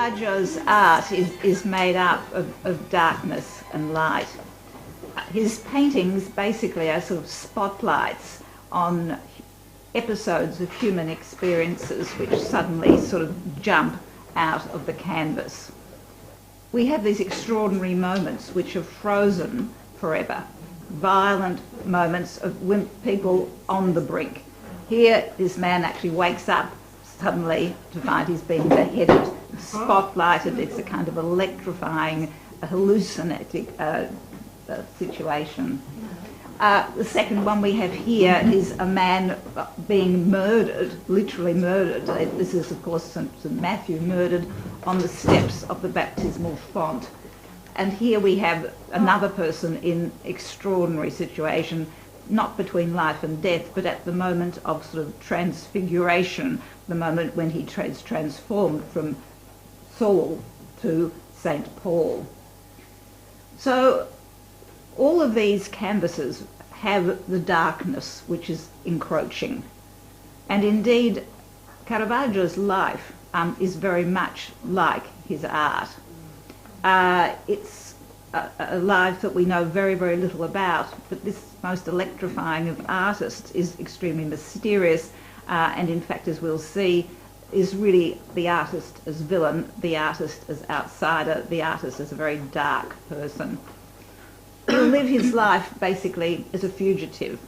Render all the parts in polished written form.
Caravaggio's art is made up of darkness and light. His paintings basically are sort of spotlights on episodes of human experiences which suddenly sort of jump out of the canvas. We have these extraordinary moments which are frozen forever, violent moments of people on the brink. Here, this man actually wakes up suddenly to find he's being beheaded, spotlighted. It's a kind of electrifying, hallucinating situation. The second one we have here is a man being murdered, literally murdered. This is, of course, St. Matthew murdered on the steps of the baptismal font. And here we have another person in extraordinary situation, not between life and death, but at the moment of sort of transfiguration, the moment when he is transformed from Saul to St. Paul. So all of these canvases have the darkness which is encroaching. And indeed, Caravaggio's life is very much like his art. It's a life that we know very, very little about, but this most electrifying of artists is extremely mysterious, and in fact, as we'll see, is really the artist as villain, the artist as outsider, the artist as a very dark person. He'll live his life basically as a fugitive,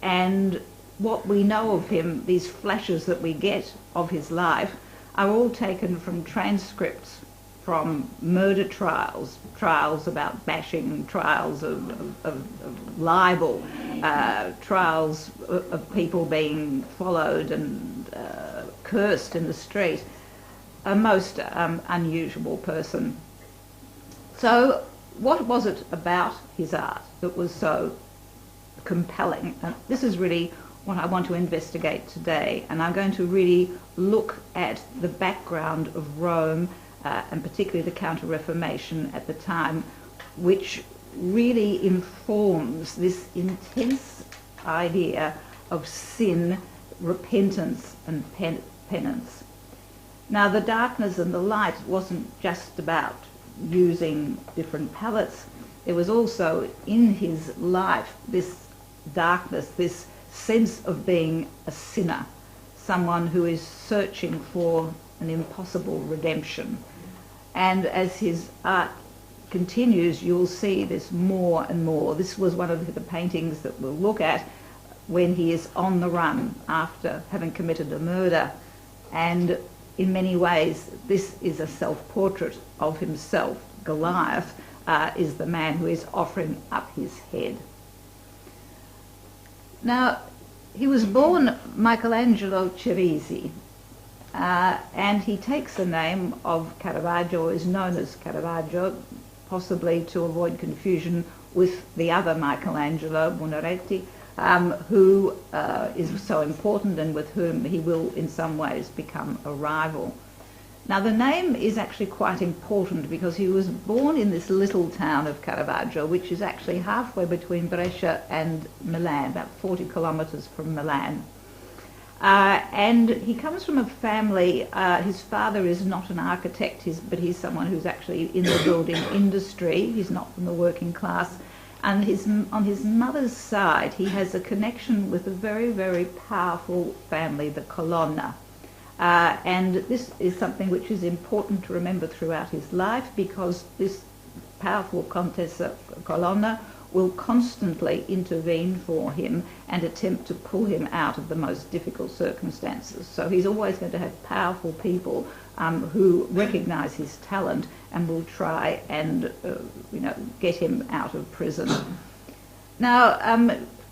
and what we know of him, these flashes that we get of his life, are all taken from transcripts from murder trials, trials about bashing, trials of libel, trials of people being followed and cursed in the street. A most unusual person. So what was it about his art that was so compelling? And this is really what I want to investigate today, and I'm going to really look at the background of Rome, and particularly the Counter-Reformation at the time, which really informs this intense idea of sin, repentance and penance. Now, the darkness and the light wasn't just about using different palettes. There was also in his life this darkness, this sense of being a sinner, someone who is searching for an impossible redemption. And as his art continues, you'll see this more and more. This was one of the paintings that we'll look at when he is on the run after having committed a murder. And in many ways, this is a self-portrait of himself. Goliath is the man who is offering up his head. Now, he was born Michelangelo Merisi, and he takes the name of Caravaggio, is known as Caravaggio, possibly to avoid confusion with the other Michelangelo, Buonarroti, who is so important and with whom he will in some ways become a rival. Now, the name is actually quite important because he was born in this little town of Caravaggio, which is actually halfway between Brescia and Milan, about 40 kilometres from Milan. And he comes from a family, his father is not an architect, but he's someone who's actually in the building industry. He's not from the working class. And on his mother's side, he has a connection with a very, very powerful family, the Colonna. And this is something which is important to remember throughout his life, because this powerful Contessa Colonna will constantly intervene for him and attempt to pull him out of the most difficult circumstances. So he's always going to have powerful people who recognise his talent and will try and get him out of prison. Now,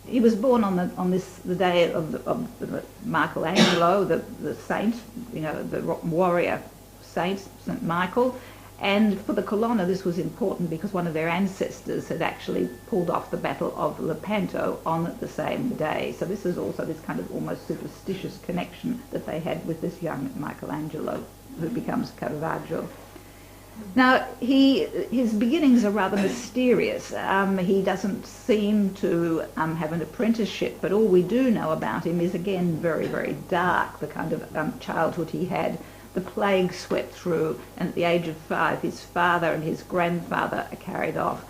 he was born on the day of Michelangelo, the saint, the warrior saint, St. Michael. And for the Colonna, this was important because one of their ancestors had actually pulled off the Battle of Lepanto on the same day. So this is also this kind of almost superstitious connection that they had with this young Michelangelo, who becomes Caravaggio. Now, his beginnings are rather mysterious. He doesn't seem to have an apprenticeship, but all we do know about him is, again, very, very dark, the kind of childhood he had, the plague swept through, and at the age of 5, his father and his grandfather are carried off,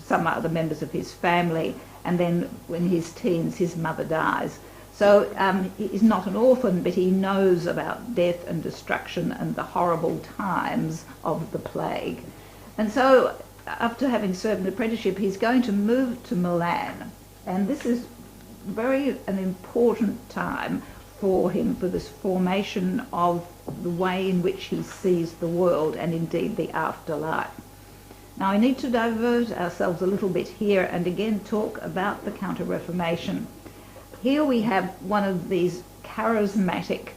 some other members of his family, and then when he's teens, his mother dies. So he's not an orphan, but he knows about death and destruction and the horrible times of the plague. And so after having served an apprenticeship, he's going to move to Milan. And this is an important time for him, for this formation of the way in which he sees the world and indeed the afterlife. Now I need to divert ourselves a little bit here and again talk about the Counter-Reformation. Here we have one of these charismatic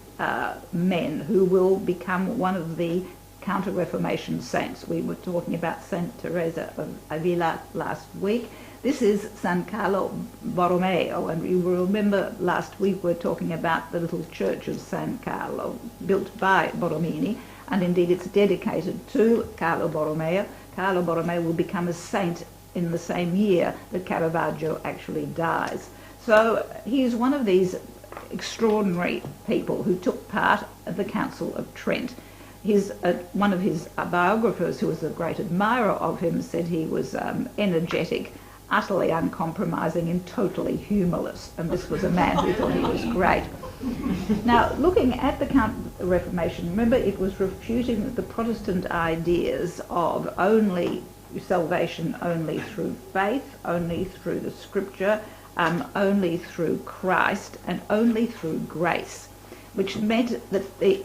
men who will become one of the Counter-Reformation saints. We were talking about Saint Teresa of Avila last week. This is San Carlo Borromeo, and you will remember last week we were talking about the little church of San Carlo, built by Borromini, and indeed it's dedicated to Carlo Borromeo. Carlo Borromeo will become a saint in the same year that Caravaggio actually dies. So he's one of these extraordinary people who took part at the Council of Trent. One of his biographers, who was a great admirer of him, said he was energetic, utterly uncompromising and totally humourless, and this was a man who thought he was great. Now, looking at the Counter-Reformation, remember it was refuting the Protestant ideas of only salvation only through faith, only through the Scripture, only through Christ, and only through grace, which meant that the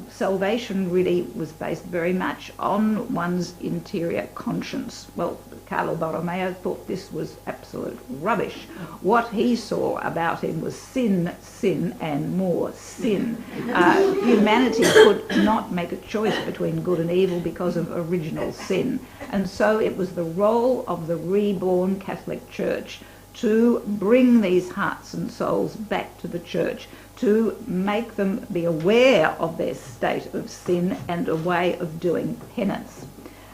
salvation really was based very much on one's interior conscience. Well, Carlo Borromeo thought this was absolute rubbish. What he saw about him was sin, sin, and more sin. Humanity could not make a choice between good and evil because of original sin. And so it was the role of the reborn Catholic Church to bring these hearts and souls back to the Church, to make them be aware of their state of sin and a way of doing penance.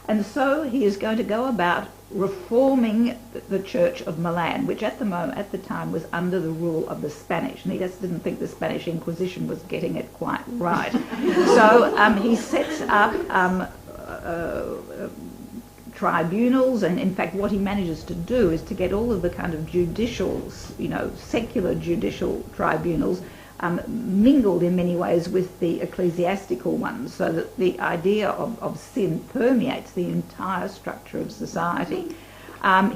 And so he is going to go about reforming the Church of Milan, which at the time was under the rule of the Spanish, and he just didn't think the Spanish Inquisition was getting it quite right. So he sets up tribunals, and in fact what he manages to do is to get all of the kind of judicials, secular judicial tribunals, mingled in many ways with the ecclesiastical ones, so that the idea of sin permeates the entire structure of society.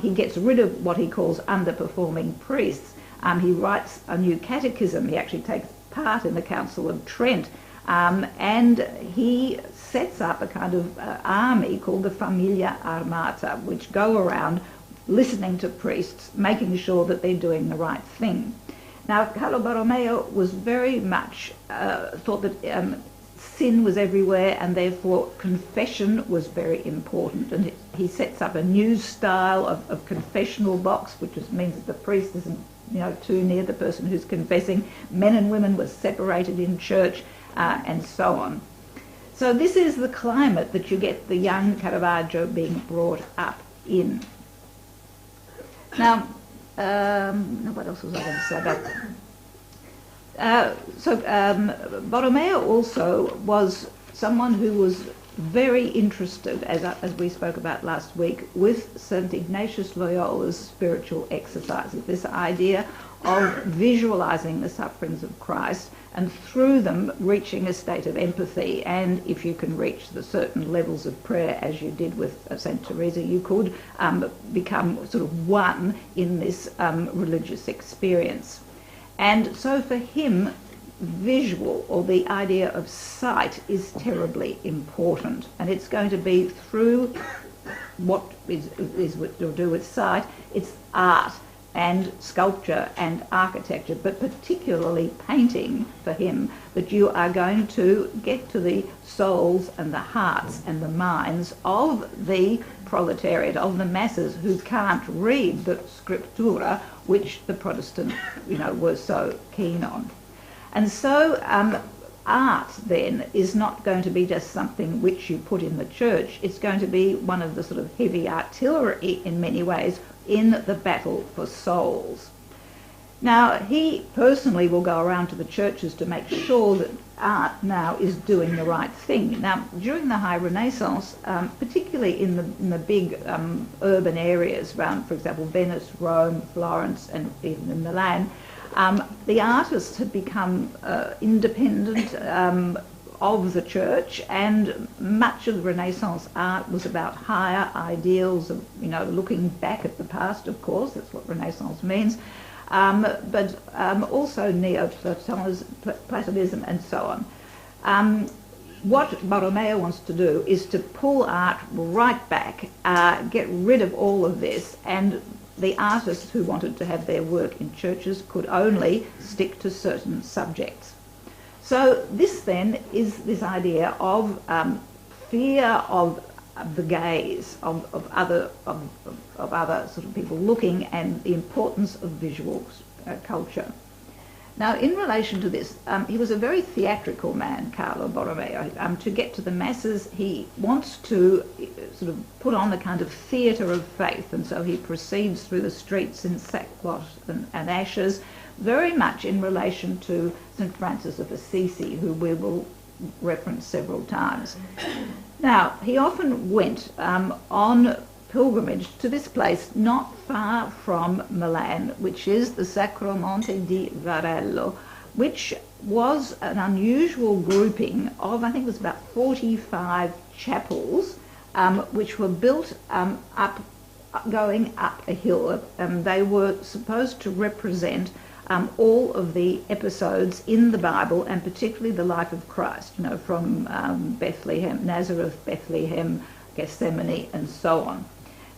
He gets rid of what he calls underperforming priests. He writes a new catechism. He actually takes part in the Council of Trent, and he sets up a kind of army called the Familia Armata, which go around listening to priests, making sure that they're doing the right thing. Now, Carlo Borromeo was very much thought that sin was everywhere, and therefore confession was very important. And he sets up a new style of confessional box, which means that the priest isn't too near the person who's confessing. Men and women were separated in church, and so on. So this is the climate that you get the young Caravaggio being brought up in. Now, what else was I going to say about that? Borromeo also was someone who was very interested, as we spoke about last week, with St. Ignatius Loyola's spiritual exercises, this idea of visualizing the sufferings of Christ and through them reaching a state of empathy. And if you can reach the certain levels of prayer, as you did with St. Teresa, you could become sort of one in this religious experience. And so for him, visual, or the idea of sight, is terribly important. And it's going to be through what is to do with sight, it's art and sculpture and architecture, but particularly painting for him, that you are going to get to the souls and the hearts and the minds of the proletariat, of the masses who can't read the scriptura, which the Protestants, were so keen on. And so art then is not going to be just something which you put in the church. It's going to be one of the sort of heavy artillery in many ways in the battle for souls. Now, he personally will go around to the churches to make sure that art now is doing the right thing. Now, during the High Renaissance, particularly in the big urban areas around, for example, Venice, Rome, Florence, and even in Milan, the artists had become independent of the church, and much of the Renaissance art was about higher ideals of, looking back at the past, of course, that's what Renaissance means, but also Neo-Platonism and so on. What Borromeo wants to do is to pull art right back, get rid of all of this, and the artists who wanted to have their work in churches could only stick to certain subjects. So this then is this idea of fear of the gaze of other sort of people looking, and the importance of visual culture. Now, in relation to this, he was a very theatrical man, Carlo Borromeo. To get to the masses, he wants to sort of put on a kind of theatre of faith, and so he proceeds through the streets in sackcloth and ashes, very much in relation to St. Francis of Assisi, who we will reference several times. Now, he often went on pilgrimage to this place not far from Milan, which is the Sacro Monte di Varello, which was an unusual grouping of, I think it was about 45 chapels, which were built going up a hill. They were supposed to represent all of the episodes in the Bible, and particularly the life of Christ, from Bethlehem, Nazareth, Bethlehem, Gethsemane, and so on.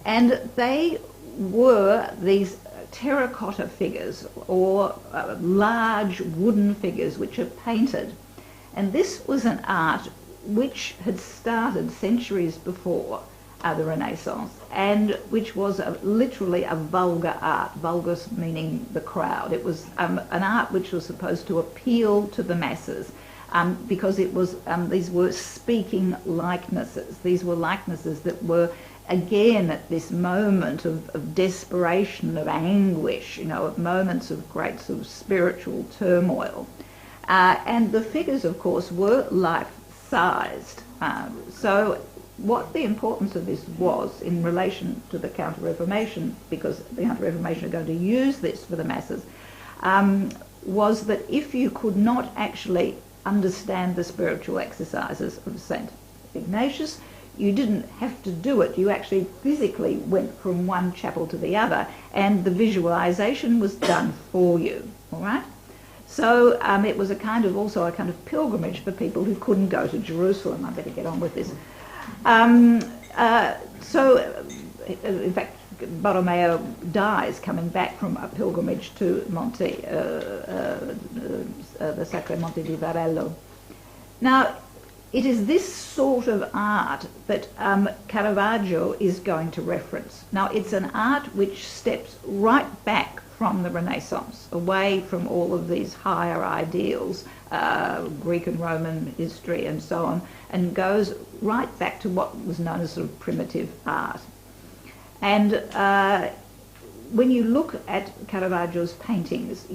And they were these terracotta figures, or large wooden figures which are painted. And this was an art which had started centuries before the Renaissance, and which was literally a vulgar art, vulgus meaning the crowd. It was an art which was supposed to appeal to the masses, because it was these were speaking likenesses. These were likenesses that were, again, at this moment of desperation, of anguish, of moments of great sort of spiritual turmoil. And the figures, of course, were life-sized. So what the importance of this was in relation to the Counter-Reformation, because the Counter-Reformation are going to use this for the masses, was that if you could not actually understand the spiritual exercises of St. Ignatius, you didn't have to do it. You actually physically went from one chapel to the other, and the visualization was done for you, all right? So it was also a kind of pilgrimage for people who couldn't go to Jerusalem. I better get on with this. In fact, Borromeo dies coming back from a pilgrimage to the Sacro Monte di Varello. Now, it is this sort of art that Caravaggio is going to reference. Now, it's an art which steps right back from the Renaissance, away from all of these higher ideals, Greek and Roman history and so on, and goes right back to what was known as sort of primitive art. And when you look at Caravaggio's paintings,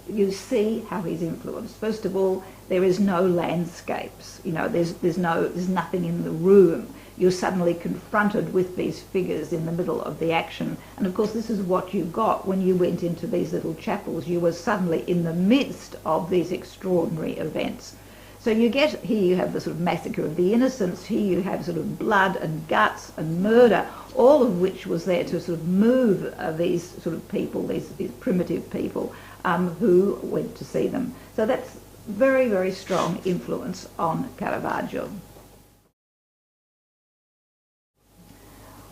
you see how he's influenced. First of all, there is no landscapes. There's nothing in the room. You're suddenly confronted with these figures in the middle of the action. And of course, this is what you got when you went into these little chapels. You were suddenly in the midst of these extraordinary events. So you get, here you have the sort of massacre of the innocents, here you have sort of blood and guts and murder, all of which was there to sort of move these sort of people, these primitive people who went to see them. So that's very, very strong influence on Caravaggio.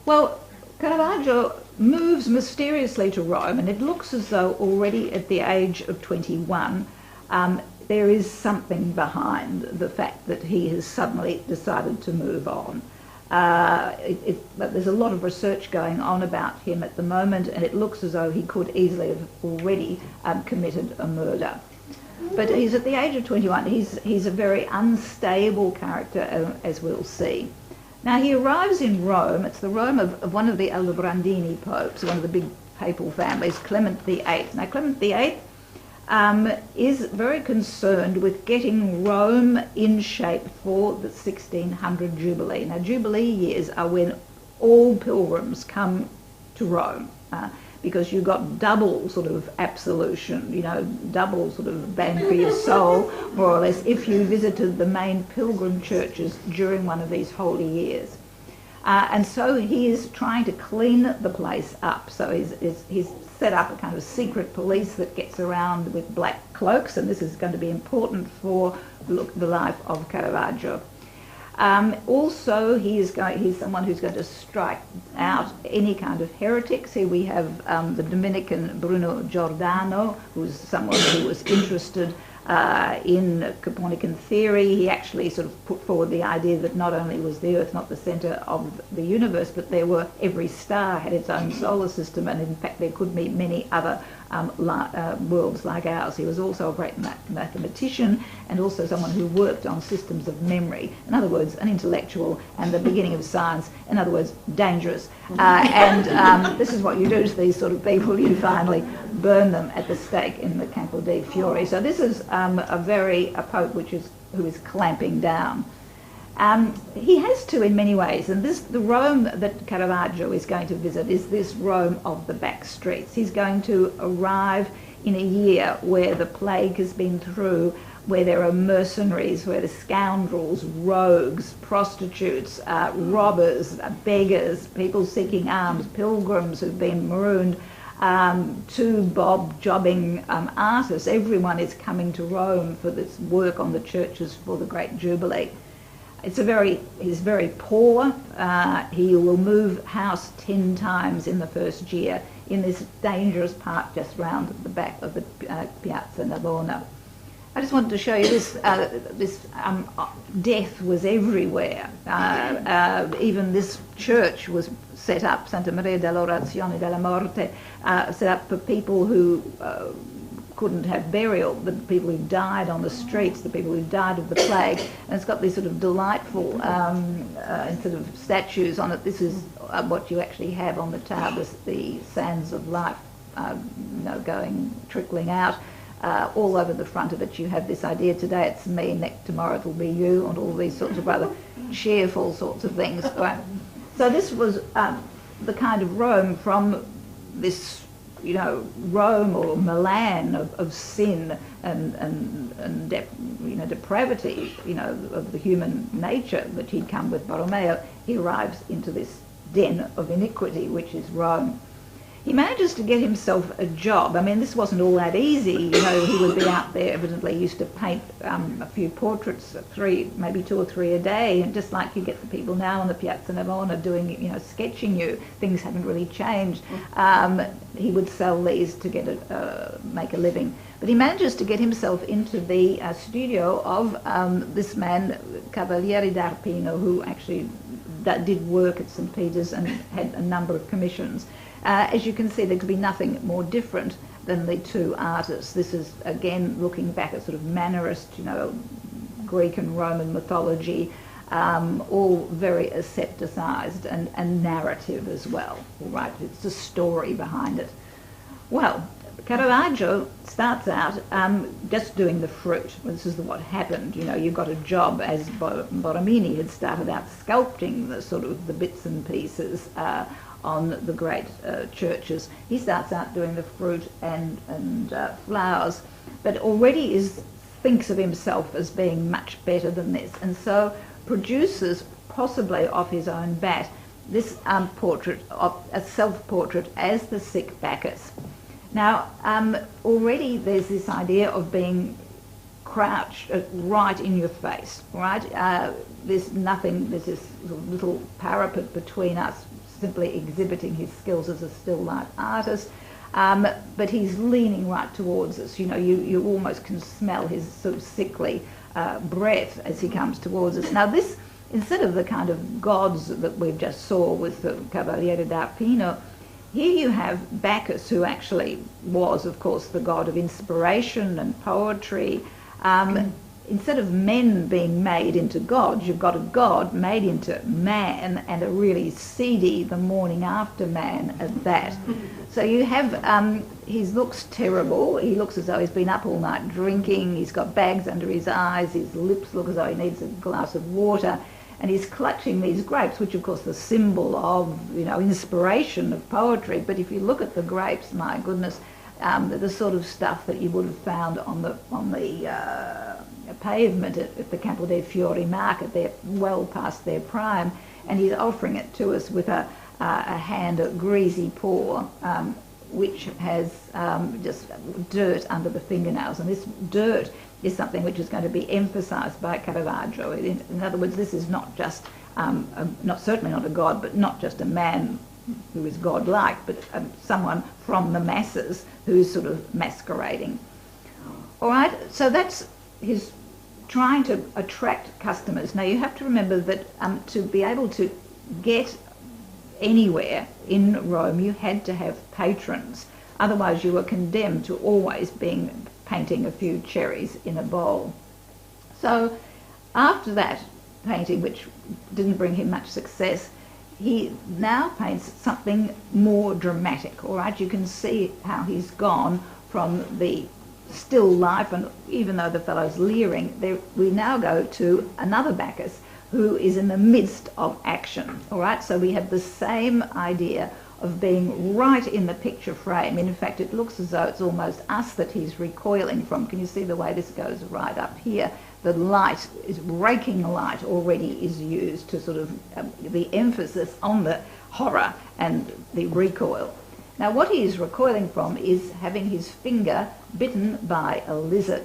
Well, Caravaggio moves mysteriously to Rome, and it looks as though already at the age of 21 there is something behind the fact that he has suddenly decided to move on. But there's a lot of research going on about him at the moment, and it looks as though he could easily have already committed a murder. But he's at the age of 21. He's a very unstable character, as we'll see. Now, he arrives in Rome. It's the Rome of one of the Aldobrandini popes, one of the big papal families, Clement VIII. Now, Clement VIII is very concerned with getting Rome in shape for the 1600 Jubilee. Now, Jubilee years are when all pilgrims come to Rome, because you got double sort of absolution, you know, double sort of bang for your soul, more or less, if you visited the main pilgrim churches during one of these holy years. And so he is trying to clean the place up. So he's set up a kind of secret police that gets around with black cloaks, and this is going to be important for the life of Caravaggio. Also, he's someone who's going to strike out any kind of heretics. Here we have the Dominican Bruno Giordano, who's someone who was interested in Copernican theory. He actually sort of put forward the idea that not only was the Earth not the centre of the universe, but every star had its own solar system, and in fact there could be many other worlds like ours. He was also a great mathematician and also someone who worked on systems of memory. In other words, an intellectual and the beginning of science. In other words, dangerous. And this is what you do to these sort of people. You finally burn them at the stake in the Campo dei Fiori. So this is a pope who is clamping down. He has to in many ways, and the Rome that Caravaggio is going to visit is this Rome of the back streets. He's going to arrive in a year where the plague has been through, where there are mercenaries, where the scoundrels, rogues, prostitutes, robbers, beggars, people seeking alms, pilgrims who've been marooned, to jobbing artists. Everyone is coming to Rome for this work on the churches for the Great Jubilee. He's very poor. He will move house 10 times in the first year in this dangerous part just round the back of the Piazza Navona. I just wanted to show you this. Death was everywhere. Even this church was set up, Santa Maria dell'Orazione della Morte, set up for people who couldn't have burial, the people who died on the streets, the people who died of the plague. And it's got these sort of delightful sort of statues on it. This is what you actually have on the tower, the sands of life trickling out. All over the front of it you have this idea, today it's me, tomorrow it'll be you, and all these sorts of rather cheerful sorts of things. Right? So this was the kind of Rome from this, Rome or Milan of sin and depravity, of the human nature that he'd come with Borromeo. He arrives into this den of iniquity, which is Rome. He manages to get himself a job. I mean, this wasn't all that easy. He would be out there, evidently used to paint a few portraits, maybe 2 or 3 a day, and just like you get the people now on the Piazza Navona doing, sketching you. Things haven't really changed. He would sell these to make a living. But he manages to get himself into the studio of this man, Cavaliere d'Arpino, who actually did work at St. Peter's and had a number of commissions. As you can see, there could be nothing more different than the two artists. This is, again, looking back at sort of Mannerist, Greek and Roman mythology, all very asepticized and narrative as well, right? It's a story behind it. Well, Caravaggio starts out just doing the fruit. This is what happened. You got a job, as Borromini had started out sculpting the bits and pieces on the great churches. He starts out doing the fruit and flowers, but already thinks of himself as being much better than this, and so produces, possibly off his own bat, this portrait, a self-portrait as the sick Bacchus. Now, already there's this idea of being crouched right in your face, right? There's this little parapet between us, simply exhibiting his skills as a still life artist, but he's leaning right towards us. You almost can smell his sort of sickly breath as he comes towards us. Now this, instead of the kind of gods that we've just saw with the Cavaliere d'Arpino, here you have Bacchus, who actually was, of course, the god of inspiration and poetry, instead of men being made into gods, you've got a god made into man, and a really seedy, the morning after man at that. So you have, he looks terrible. He looks as though he's been up all night drinking. He's got bags under his eyes. His lips look as though he needs a glass of water. And he's clutching these grapes, which of course the symbol of, you know, inspiration of poetry. But if you look at the grapes, my goodness, they're the sort of stuff that you would have found on the pavement at the Campo dei Fiori market. They're well past their prime, and he's offering it to us with a hand, a greasy paw, which has just dirt under the fingernails. And this dirt is something which is going to be emphasised by Caravaggio. In other words, this is not just, certainly not a god, but not just a man who is godlike, but someone from the masses who's sort of masquerading. All right, so that's his trying to attract customers. Now you have to remember that to be able to get anywhere in Rome, you had to have patrons. Otherwise you were condemned to always painting a few cherries in a bowl. So after that painting, which didn't bring him much success, he now paints something more dramatic. All right, you can see how he's gone from the still life, and even though the fellow's leering, we now go to another Bacchus who is in the midst of action. All right, so we have the same idea of being right in the picture frame. In fact, it looks as though it's almost us that he's recoiling from. Can you see the way this goes right up here? The light is raking light already is used to sort of the emphasis on the horror and the recoil. Now what he is recoiling from is having his finger bitten by a lizard.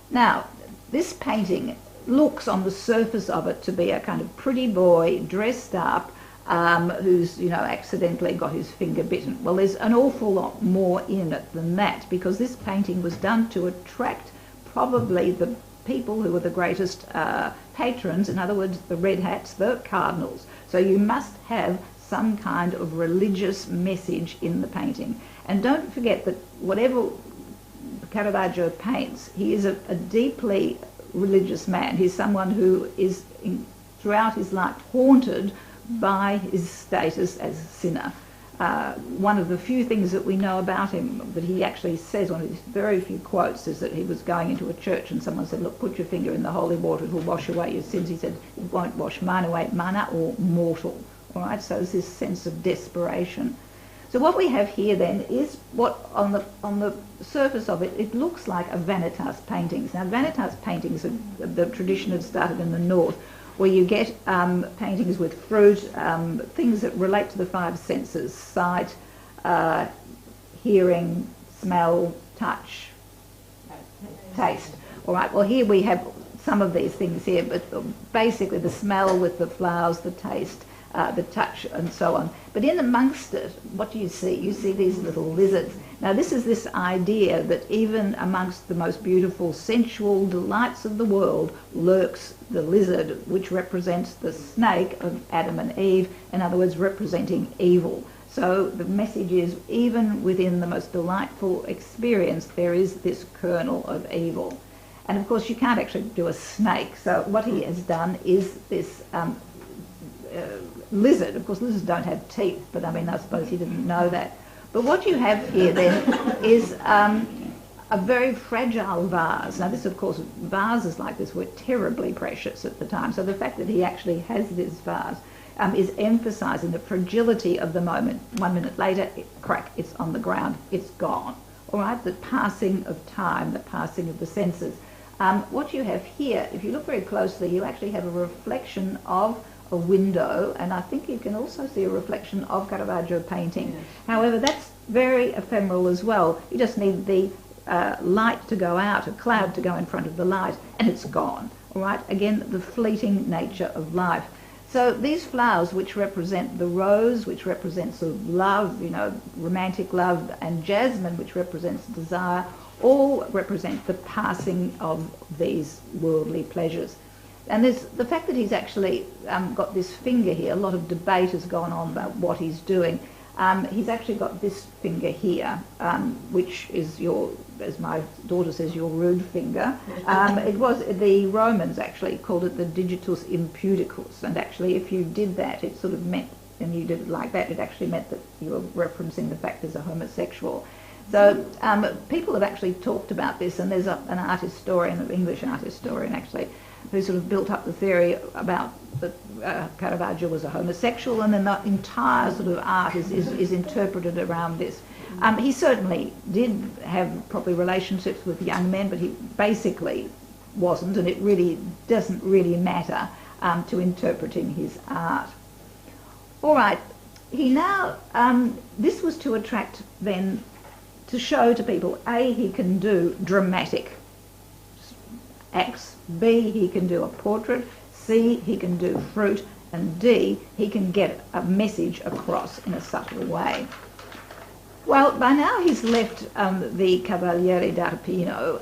Now this painting looks on the surface of it to be a kind of pretty boy dressed up who's, you know, accidentally got his finger bitten. Well, there's an awful lot more in it than that, because this painting was done to attract probably the people who were the greatest patrons, in other words, the red hats, the cardinals. So you must have some kind of religious message in the painting. And don't forget that whatever Caravaggio paints, he is a deeply religious man. He's someone who is, throughout his life, haunted by his status as a sinner. One of the few things that we know about him that he actually says, one of his very few quotes, is that he was going into a church and someone said, look, put your finger in the holy water, it will wash away your sins. He said, it won't wash mine away, mana or mortal. All right, so there's this sense of desperation. So what we have here then is what on the surface of it, it looks like a vanitas paintings. Now vanitas paintings, the tradition had started in the north, where you get paintings with fruit, things that relate to the five senses: sight, hearing, smell, touch, taste. All right, well here we have some of these things here, but basically the smell with the flowers, the taste, the touch and so on. But in amongst it, what do you see? You see these little lizards. Now this is this idea that even amongst the most beautiful sensual delights of the world lurks the lizard, which represents the snake of Adam and Eve, in other words representing evil. So the message is, even within the most delightful experience there is this kernel of evil. And of course you can't actually do a snake, so what he has done is this lizard. Of course lizards don't have teeth, but I mean I suppose he didn't know that. But what you have here then is a very fragile vase. Now this, of course, vases like this were terribly precious at the time. So the fact that he actually has this vase is emphasising the fragility of the moment. 1 minute later, crack, it's on the ground, it's gone. All right, the passing of time, the passing of the senses. What you have here, if you look very closely, you actually have a reflection of a window, and I think you can also see a reflection of Caravaggio painting. Yes. However, that's very ephemeral as well. You just need the light to go out, a cloud to go in front of the light, and it's gone. All right, again, the fleeting nature of life. So these flowers, which represent the rose, which represents sort of love, you know, romantic love, and jasmine, which represents desire, all represent the passing of these worldly pleasures. And there's the fact that he's actually got this finger here. A lot of debate has gone on about what he's doing. He's actually got this finger here, which is your, as my daughter says, your rude finger. It was, the Romans actually called it the digitus impudicus, and actually if you did that, it sort of meant, and you did it like that, it actually meant that you were referencing the fact as a homosexual. So people have actually talked about this, and there's an art historian, an English art historian actually, who sort of built up the theory about that Caravaggio was a homosexual, and then the entire sort of art is interpreted around this. He certainly did have proper relationships with young men, but he basically wasn't, and it really doesn't really matter to interpreting his art. All right, he now, this was to attract then, to show to people, A, he can do dramatic acts, B, he can do a portrait, C, he can do fruit, and D, he can get a message across in a subtle way. Well, by now he's left the Cavaliere d'Arpino,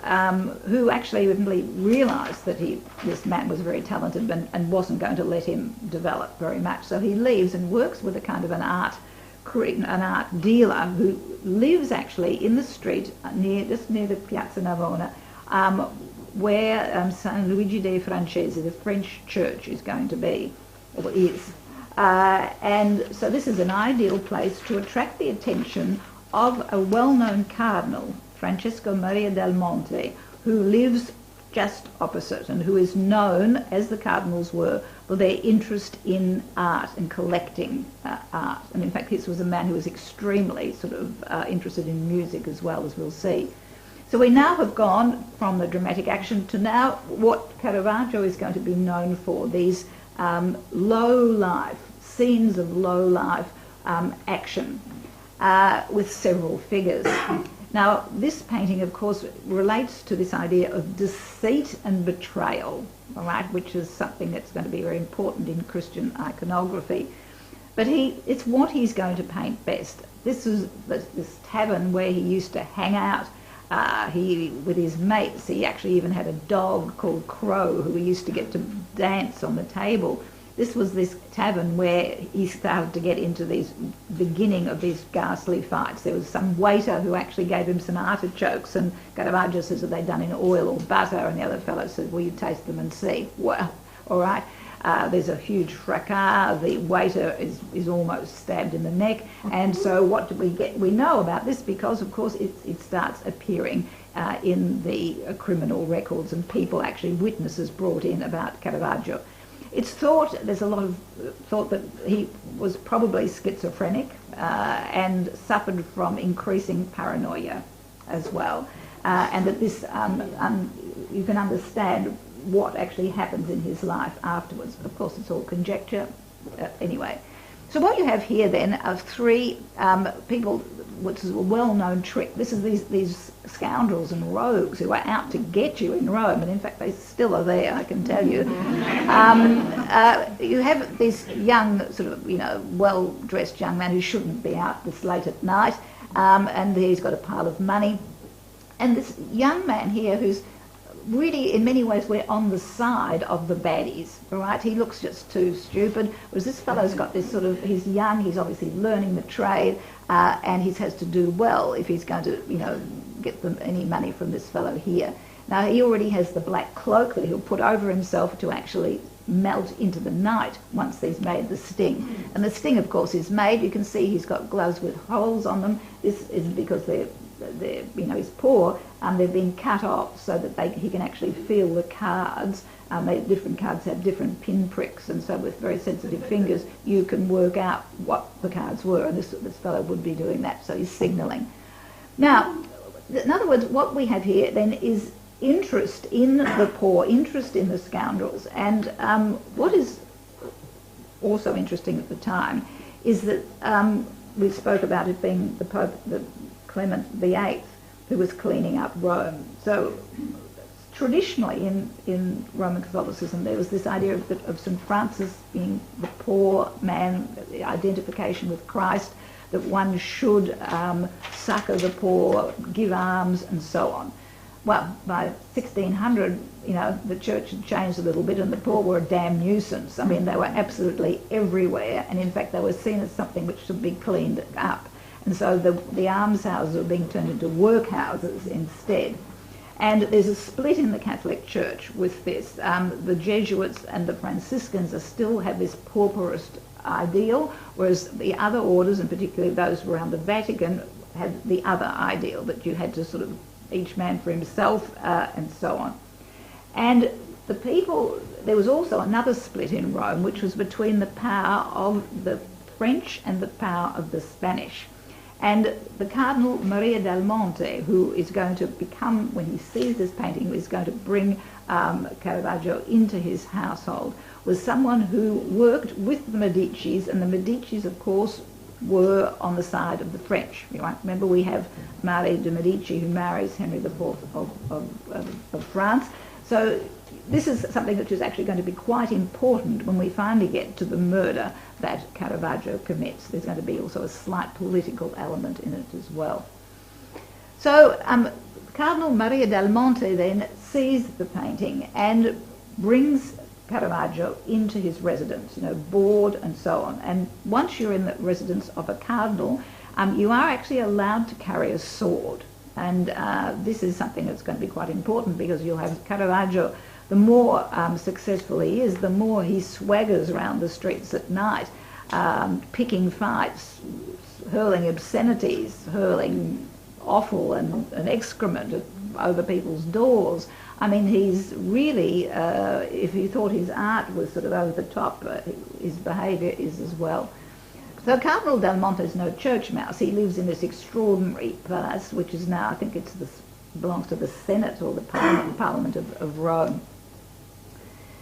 who actually really realised that this man was very talented and wasn't going to let him develop very much. So he leaves and works with a kind of an art dealer who lives actually in the street just near the Piazza Navona, where San Luigi dei Francesi, the French church, is going to be, or is. And so this is an ideal place to attract the attention of a well-known cardinal, Francesco Maria del Monte, who lives just opposite and who is known, as the cardinals were, for their interest in art and collecting art. And in fact, this was a man who was extremely sort of interested in music as well, as we'll see. So we now have gone from the dramatic action to now what Caravaggio is going to be known for, these low-life, scenes of low-life action with several figures. Now, this painting, of course, relates to this idea of deceit and betrayal, all right, which is something that's going to be very important in Christian iconography. But it's what he's going to paint best. This is this tavern where he used to hang out with his mates. He actually even had a dog called Crow who he used to get to dance on the table. This was this tavern where he started to get into these beginning of these ghastly fights. There was some waiter who actually gave him some artichokes, and Caravaggio says that they'd done in oil or butter, and the other fellow said, well, you taste them and see. Well, all right. There's a huge fracas. The waiter is almost stabbed in the neck. And so what do we get? We know about this because, of course, it starts appearing in the criminal records, and people, actually witnesses brought in about Caravaggio. It's thought, there's a lot of thought that he was probably schizophrenic and suffered from increasing paranoia as well. And that this, you can understand what actually happens in his life afterwards. Of course, it's all conjecture. Anyway, so what you have here then are three people, which is a well-known trick. This is these scoundrels and rogues who are out to get you in Rome, and in fact they still are there, I can tell you. You have this young, sort of, well-dressed young man who shouldn't be out this late at night, and he's got a pile of money. And this young man here who's really, in many ways, we're on the side of the baddies, all right? He looks just too stupid, whereas this fellow's got this sort of, he's young, he's obviously learning the trade, and he has to do well if he's going to, get them any money from this fellow here. Now, he already has the black cloak that he'll put over himself to actually melt into the night once he's made the sting. And the sting, of course, is made. You can see he's got gloves with holes on them. This is because they're he's poor, they've been cut off so that he can actually feel the cards. Different cards have different pinpricks, and so with very sensitive fingers you can work out what the cards were, and this fellow would be doing that, so he's signalling. Now, in other words, what we have here then is interest in the poor, interest in the scoundrels, and what is also interesting at the time is that we spoke about it being the Pope, Clement VIII, who was cleaning up Rome. So traditionally in Roman Catholicism there was this idea of St. Francis being the poor man, the identification with Christ, that one should succour the poor, give alms and so on. well, by 1600, you know, the church had changed a little bit and the poor were a damn nuisance. I mean, they were absolutely everywhere, and in fact they were seen as something which should be cleaned up. And so the almshouses were being turned into workhouses instead. And there's a split in the Catholic Church with this. The Jesuits and the Franciscans still have this pauperist ideal, whereas the other orders, and particularly those around the Vatican, had the other ideal, that you had to sort of each man for himself and so on. And the people, there was also another split in Rome, which was between the power of the French and the power of the Spanish. And the Cardinal Maria del Monte, who is going to become, when he sees this painting, is going to bring Caravaggio into his household, was someone who worked with the Medicis, and the Medicis, of course, were on the side of the French. You might remember we have Marie de Medici, who marries Henry IV of France. So this is something which is actually going to be quite important when we finally get to the murder that Caravaggio commits. There's going to be also a slight political element in it as well. So Cardinal Maria del Monte then sees the painting and brings Caravaggio into his residence, you know, board and so on. And once you're in the residence of a cardinal, you are actually allowed to carry a sword. And this is something that's going to be quite important, because you'll have Caravaggio, the more successful he is, the more he swaggers around the streets at night, picking fights, hurling obscenities, hurling offal and excrement over people's doors. I mean, he's really, if you thought his art was sort of over the top, his behaviour is as well. So Cardinal Del Monte is no church mouse. He lives in this extraordinary palace, which is now, I think belongs to the Senate or the Parliament of Rome.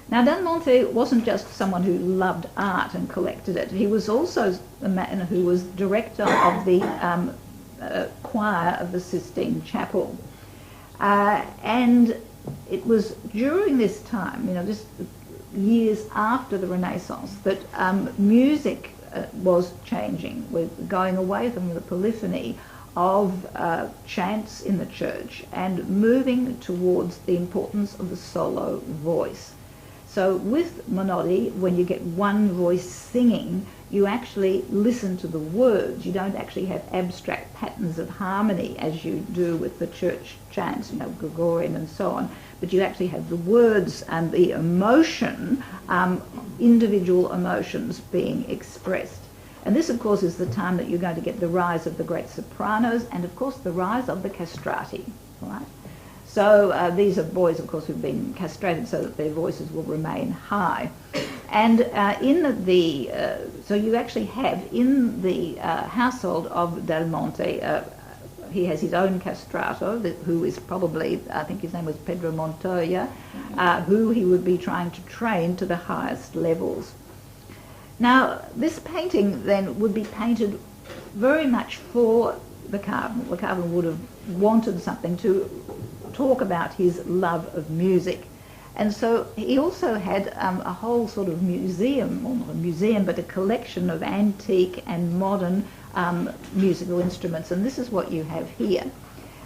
Now, Del Monte wasn't just someone who loved art and collected it. He was also a man who was director of the choir of the Sistine Chapel. And it was during this time, you know, just years after the Renaissance, that music was changing. We're going away from the polyphony of chants in the church and moving towards the importance of the solo voice. So with monody, when you get one voice singing, you actually listen to the words. You don't actually have abstract patterns of harmony as you do with the church chants, you know, Gregorian and so on, but you actually have the words and the emotion, individual emotions being expressed. And this, of course, is the time that you're going to get the rise of the great sopranos and, of course, the rise of the castrati, right? So these are boys, of course, who've been castrated so that their voices will remain high. And so you actually have in the household of Del Monte, he has his own castrato, who is probably, I think his name was Pedro Montoya, who he would be trying to train to the highest levels. Now, this painting then would be painted very much for the cardinal. The cardinal would have wanted something to talk about his love of music. And so he also had a whole sort of museum, or not a museum, but a collection of antique and modern musical instruments. And this is what you have here.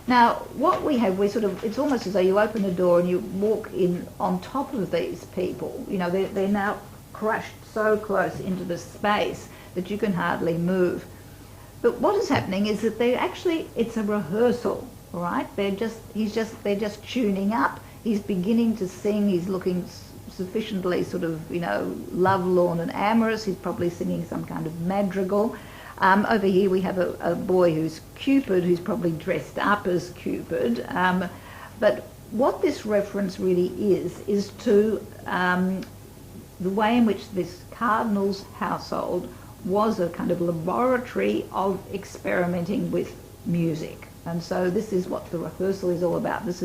Now, what we have, it's almost as though you open a door and you walk in on top of these people. You know, they're now crushed so close into the space that you can hardly move. But what is happening is that it's a rehearsal. All right, they're just tuning up. He's beginning to sing. He's looking sufficiently sort of, you know, lovelorn and amorous. He's probably singing some kind of madrigal. Over here we have a boy who's Cupid, who's probably dressed up as Cupid. But what this reference really is to the way in which this cardinal's household was a kind of laboratory of experimenting with music. And so this is what the rehearsal is all about. This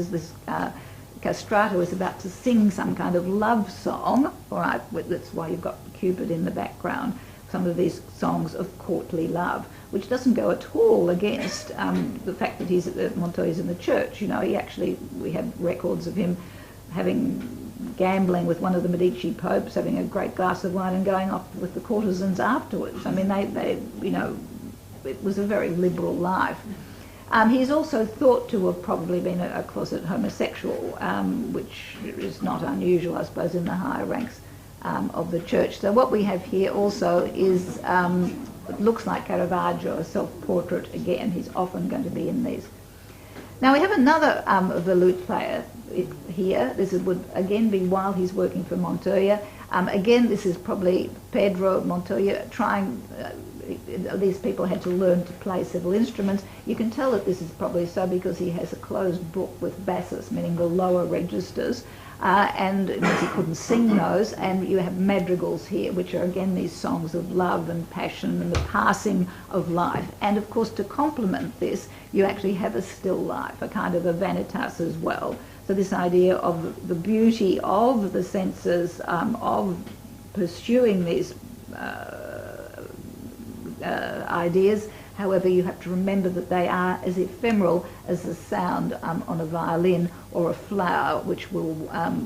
castrato is about to sing some kind of love song. All right, that's why you've got Cupid in the background. Some of these songs of courtly love, which doesn't go at all against the fact that Montoya's in the church. You know, we have records of him gambling with one of the Medici popes, having a great glass of wine and going off with the courtesans afterwards. I mean, they you know, it was a very liberal life. He's also thought to have probably been a closet homosexual, which is not unusual, I suppose, in the higher ranks of the church. So what we have here also is, it looks like Caravaggio, a self-portrait again. He's often going to be in these. Now we have another of the lute player here. This would again be while he's working for Montoya. Again, this is probably Pedro Montoya trying. These people had to learn to play several instruments. You can tell that this is probably so because he has a closed book with basses, meaning the lower registers, and it means he couldn't sing those. And you have madrigals here, which are again these songs of love and passion and the passing of life. And of course, to complement this, you actually have a still life, a kind of a vanitas as well. So this idea of the beauty of the senses, of pursuing these ideas. However, you have to remember that they are as ephemeral as the sound on a violin or a flower which will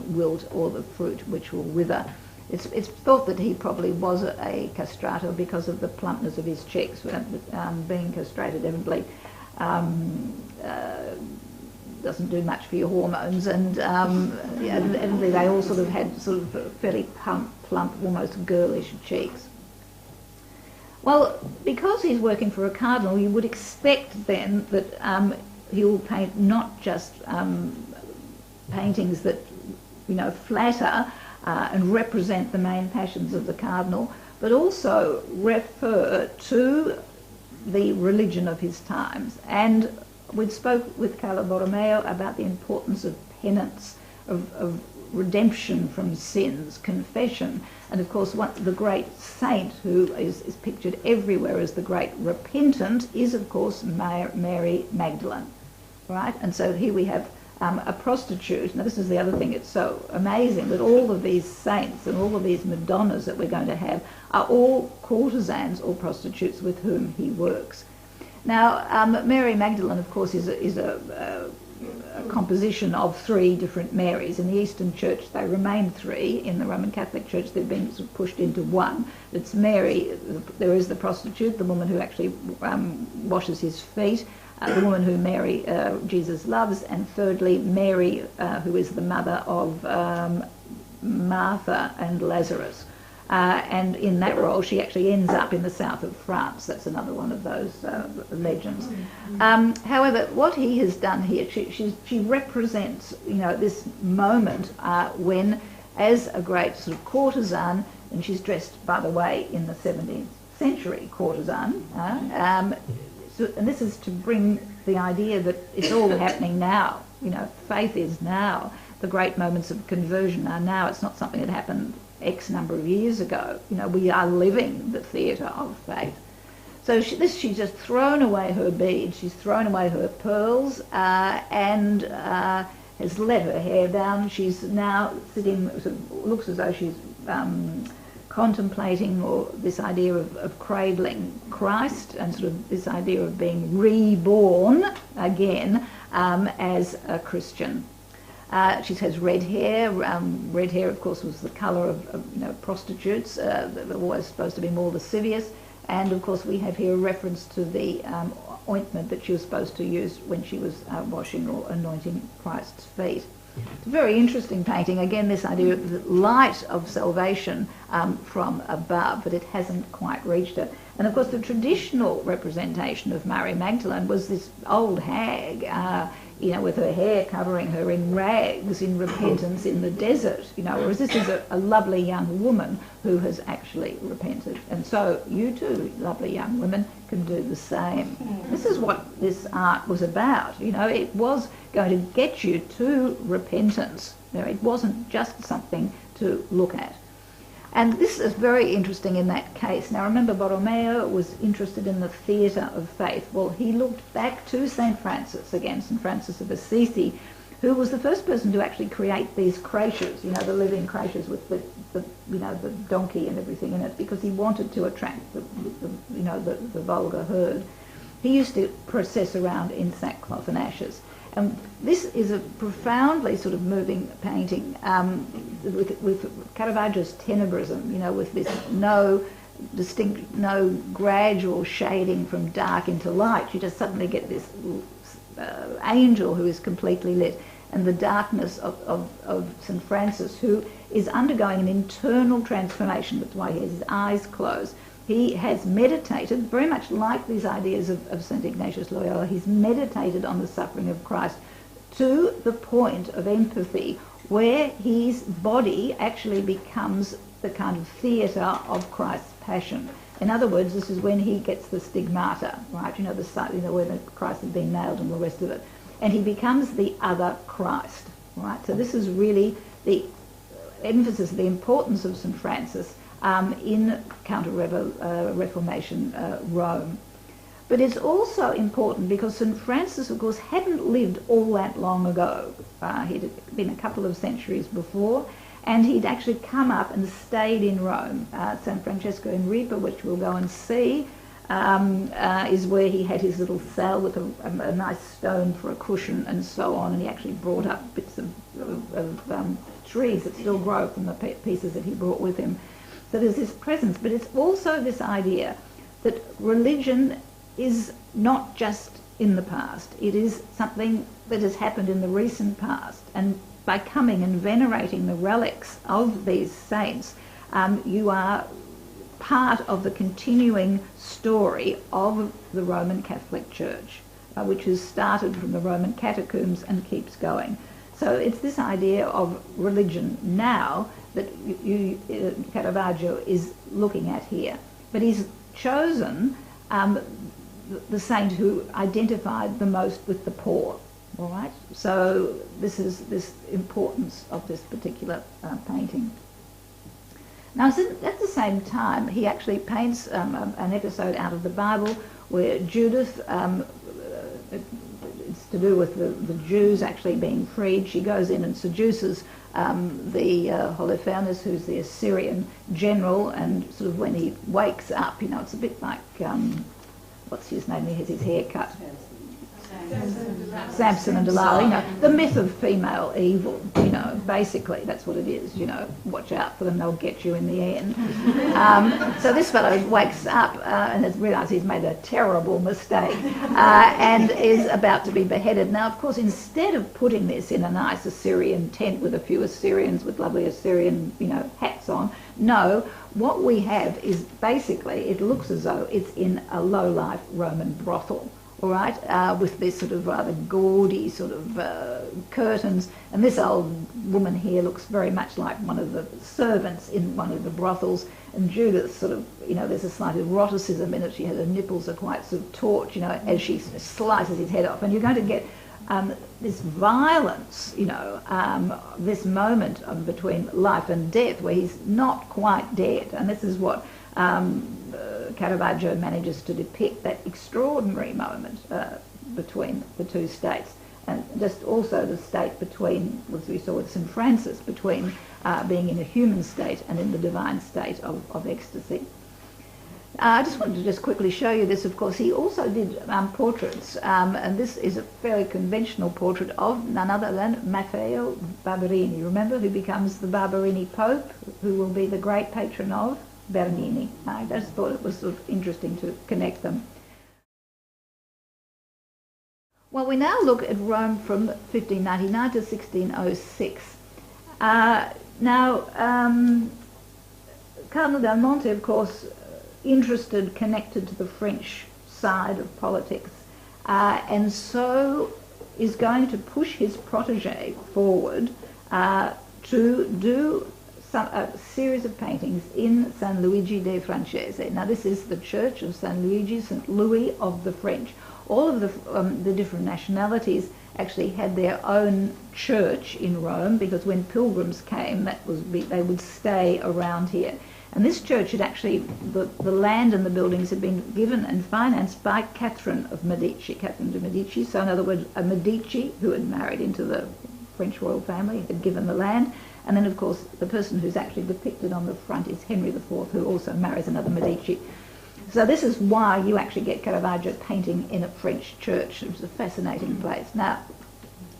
wilt, or the fruit which will wither. It's thought that he probably was a castrato because of the plumpness of his cheeks. Being castrated evidently doesn't do much for your hormones, and evidently they all sort of had sort of fairly plump, almost girlish cheeks. Well, because he's working for a cardinal, you would expect then that he'll paint not just paintings that, flatter and represent the main passions of the cardinal, but also refer to the religion of his times. And we spoke with Carlo Borromeo about the importance of penance, of redemption from sins, confession, and of course the great saint who is pictured everywhere as the great repentant is of course Mary Magdalene, right? And so here we have a prostitute. Now this is the other thing, it's so amazing that all of these saints and all of these Madonnas that we're going to have are all courtesans or prostitutes with whom he works. Now Mary Magdalene of course is a composition of three different Marys. In the Eastern Church they remain three. In the Roman Catholic Church they've been sort of pushed into one. It's Mary, there is the prostitute, the woman who actually washes his feet, the woman who Jesus loves, and thirdly Mary, who is the mother of Martha and Lazarus. And in that role she actually ends up in the south of France. That's another one of those legends. However, what he has done here, she represents this moment when, as a great sort of courtesan, and she's dressed, by the way, in the 17th century courtesan, and this is to bring the idea that it's all happening now. Faith is now. The great moments of conversion are now. It's not something that happened X number of years ago. We are living the theatre of faith. So she's just thrown away her beads, she's thrown away her pearls, and has let her hair down. She's now sitting, sort of looks as though she's contemplating this idea of cradling Christ, and sort of this idea of being reborn again as a Christian. She has red hair. Red hair, of course, was the colour of prostitutes. They were always supposed to be more lascivious. And, of course, we have here a reference to the ointment that she was supposed to use when she was washing or anointing Christ's feet. It's a very interesting painting. Again, this idea of the light of salvation from above, but it hasn't quite reached her. And, of course, the traditional representation of Mary Magdalene was this old hag, with her hair covering her in rags, in repentance in the desert, whereas this is a lovely young woman who has actually repented. And so you too, lovely young women, can do the same. This is what this art was about. It was going to get you to repentance. It wasn't just something to look at. And this is very interesting in that case. Now remember, Borromeo was interested in the theatre of faith. Well, he looked back to St. Francis again, St. Francis of Assisi, who was the first person to actually create these creches, the living creches with the donkey and everything in it, because he wanted to attract the vulgar herd. He used to process around in sackcloth and ashes. And this is a profoundly sort of moving painting with Caravaggio's tenebrism, with this no distinct, no gradual shading from dark into light. You just suddenly get this angel who is completely lit, and the darkness of St. Francis, who is undergoing an internal transformation. That's why he has his eyes closed. He has meditated, very much like these ideas of St. Ignatius Loyola, he's meditated on the suffering of Christ to the point of empathy where his body actually becomes the kind of theatre of Christ's passion. In other words, this is when he gets the stigmata, right? You know, where the Christ has been nailed and the rest of it. And he becomes the other Christ, right? So this is really the emphasis, the importance of St. Francis in Counter-Reformation Rome. But it's also important because St. Francis, of course, hadn't lived all that long ago. He'd been a couple of centuries before, and he'd actually come up and stayed in Rome. San Francesco in Ripa, which we'll go and see, is where he had his little cell with a nice stone for a cushion and so on, and he actually brought up bits of trees that still grow from the pieces that he brought with him. So there's this presence, but it's also this idea that religion is not just in the past. It is something that has happened in the recent past, and by coming and venerating the relics of these saints, you are part of the continuing story of the Roman Catholic Church, which has started from the Roman catacombs and keeps going. So it's this idea of religion now that Caravaggio is looking at here. But he's chosen the saint who identified the most with the poor, all right? So this is this importance of this particular painting. Now, at the same time, he actually paints an episode out of the Bible where Judith, it's to do with the Jews actually being freed. She goes in and seduces the Holofernes, who's the Assyrian general, and sort of when he wakes up, you know, it's a bit like, what's his name? He has his hair cut. Samson and Delilah, you know, the myth of female evil, you know, basically that's what it is, you know, watch out for them, they'll get you in the end. So this fellow wakes up and has realised he's made a terrible mistake and is about to be beheaded. Now, of course, instead of putting this in a nice Assyrian tent with a few Assyrians with lovely Assyrian, you know, hats on, no, what we have is basically, it looks as though it's in a low-life Roman brothel. All right, with this sort of rather gaudy sort of curtains. And this old woman here looks very much like one of the servants in one of the brothels. And Judith sort of, you know, there's a slight eroticism in it. She has her nipples are quite sort of taut, you know, as she slices his head off. And you're going to get this violence, you know, this moment between life and death where he's not quite dead. And this is what Caravaggio manages to depict, that extraordinary moment between the two states, and just also the state between, as we saw with St. Francis, between being in a human state and in the divine state of ecstasy. I just wanted to just quickly show you this. Of course, he also did portraits, and this is a fairly conventional portrait of none other than Maffeo Barberini, remember, who becomes the Barberini Pope, who will be the great patron of Bernini. I just thought it was sort of interesting to connect them. Well, we now look at Rome from 1599 to 1606. Cardinal Del Monte, of course, connected to the French side of politics, and so is going to push his protege forward to do a series of paintings in San Luigi dei Francesi. Now, this is the church of San Luigi, St. Louis of the French. All of the different nationalities actually had their own church in Rome, because when pilgrims came, they would stay around here. And this church had actually, the land and the buildings had been given and financed by Catherine de' Medici. So in other words, a Medici who had married into the French royal family had given the land. And then, of course, the person who's actually depicted on the front is Henry IV, who also marries another Medici. So this is why you actually get Caravaggio painting in a French church. It was a fascinating place. Now,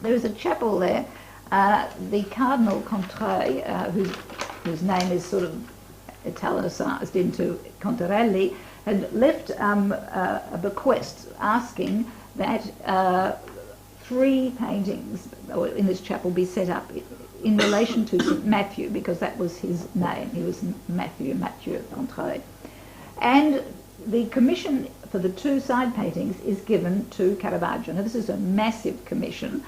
there is a chapel there. The Cardinal Contray, whose name is sort of italicised into Contarelli, had left a bequest asking that 3 paintings in this chapel be set up in relation to St Matthew, because that was his name. He was Matthew Contré. And the commission for the 2 side paintings is given to Caravaggio. Now, this is a massive commission.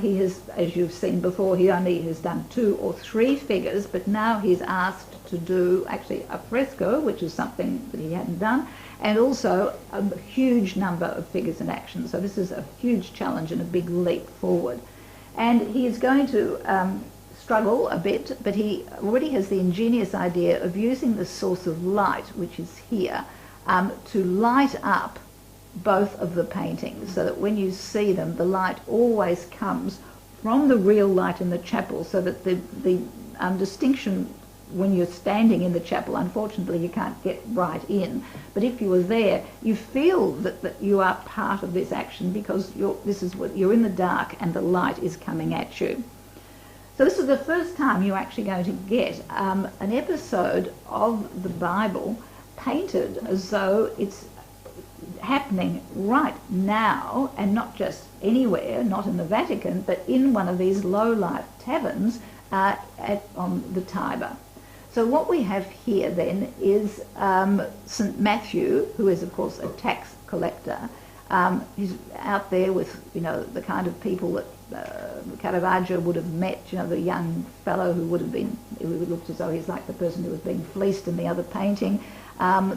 He has, as you've seen before, he only has done 2 or 3 figures, but now he's asked to do actually a fresco, which is something that he hadn't done, and also a huge number of figures in action. So this is a huge challenge and a big leap forward. And he is going to struggle a bit, but he already has the ingenious idea of using the source of light, which is here, to light up both of the paintings, so that when you see them, the light always comes from the real light in the chapel, so that the distinction when you're standing in the chapel, unfortunately you can't get right in, but if you were there, you feel that you are part of this action, because you're in the dark and the light is coming at you. So this is the first time you're actually going to get an episode of the Bible painted as though it's happening right now, and not just anywhere, not in the Vatican, but in one of these low-life taverns on the Tiber. So what we have here then is St Matthew, who is of course a tax collector. He's out there with, the kind of people that Caravaggio would have met, the young fellow who looked as though he's like the person who was being fleeced in the other painting.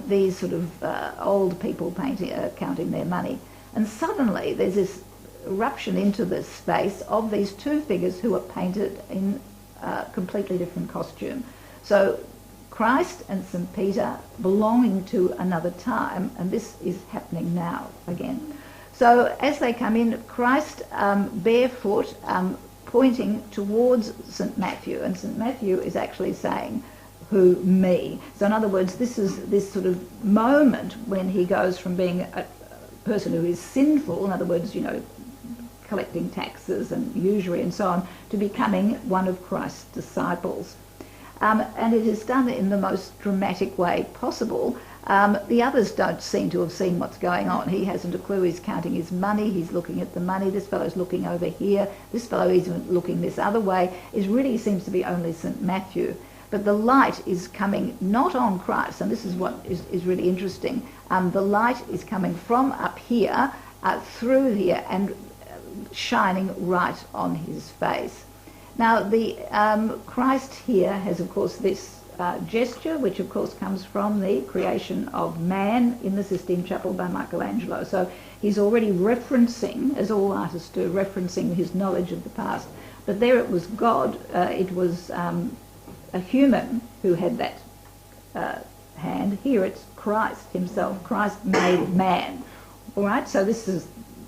These sort of old people counting their money. And suddenly there's this eruption into this space of these 2 figures who are painted in completely different costume. So Christ and St Peter belonging to another time, and this is happening now again. So as they come in, Christ barefoot, pointing towards St Matthew, and St Matthew is actually saying, "Who, me?" So in other words, this is this sort of moment when he goes from being a person who is sinful, in other words, collecting taxes and usury and so on, to becoming one of Christ's disciples. And it is done in the most dramatic way possible. The others don't seem to have seen what's going on. He hasn't a clue. He's counting his money. He's looking at the money. This fellow's looking over here. This fellow is looking this other way. It really seems to be only St Matthew. But the light is coming not on Christ, and this is what is really interesting. The light is coming from up here, through here, and shining right on his face. Now, the Christ here has, of course, this gesture, which, of course, comes from the creation of man in the Sistine Chapel by Michelangelo. So he's already referencing, as all artists do, referencing his knowledge of the past. But there it was God. It was a human who had that hand. Here it's Christ himself. Christ made man. All right, so this is,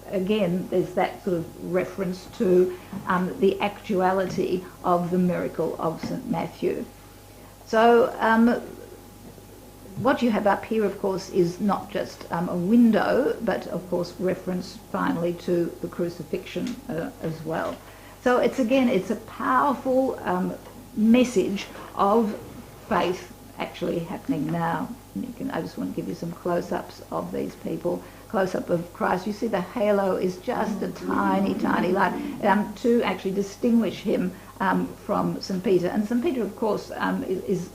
again, there's that sort of reference to the actuality of the miracle of St Matthew. So what you have up here, of course, is not just a window, but, of course, reference finally to the crucifixion as well. So it's a powerful message of faith actually happening now. I just want to give you some close-ups of these people. Close-up of Christ. You see the halo is just a tiny, tiny light to actually distinguish him from St Peter. And St Peter, of course,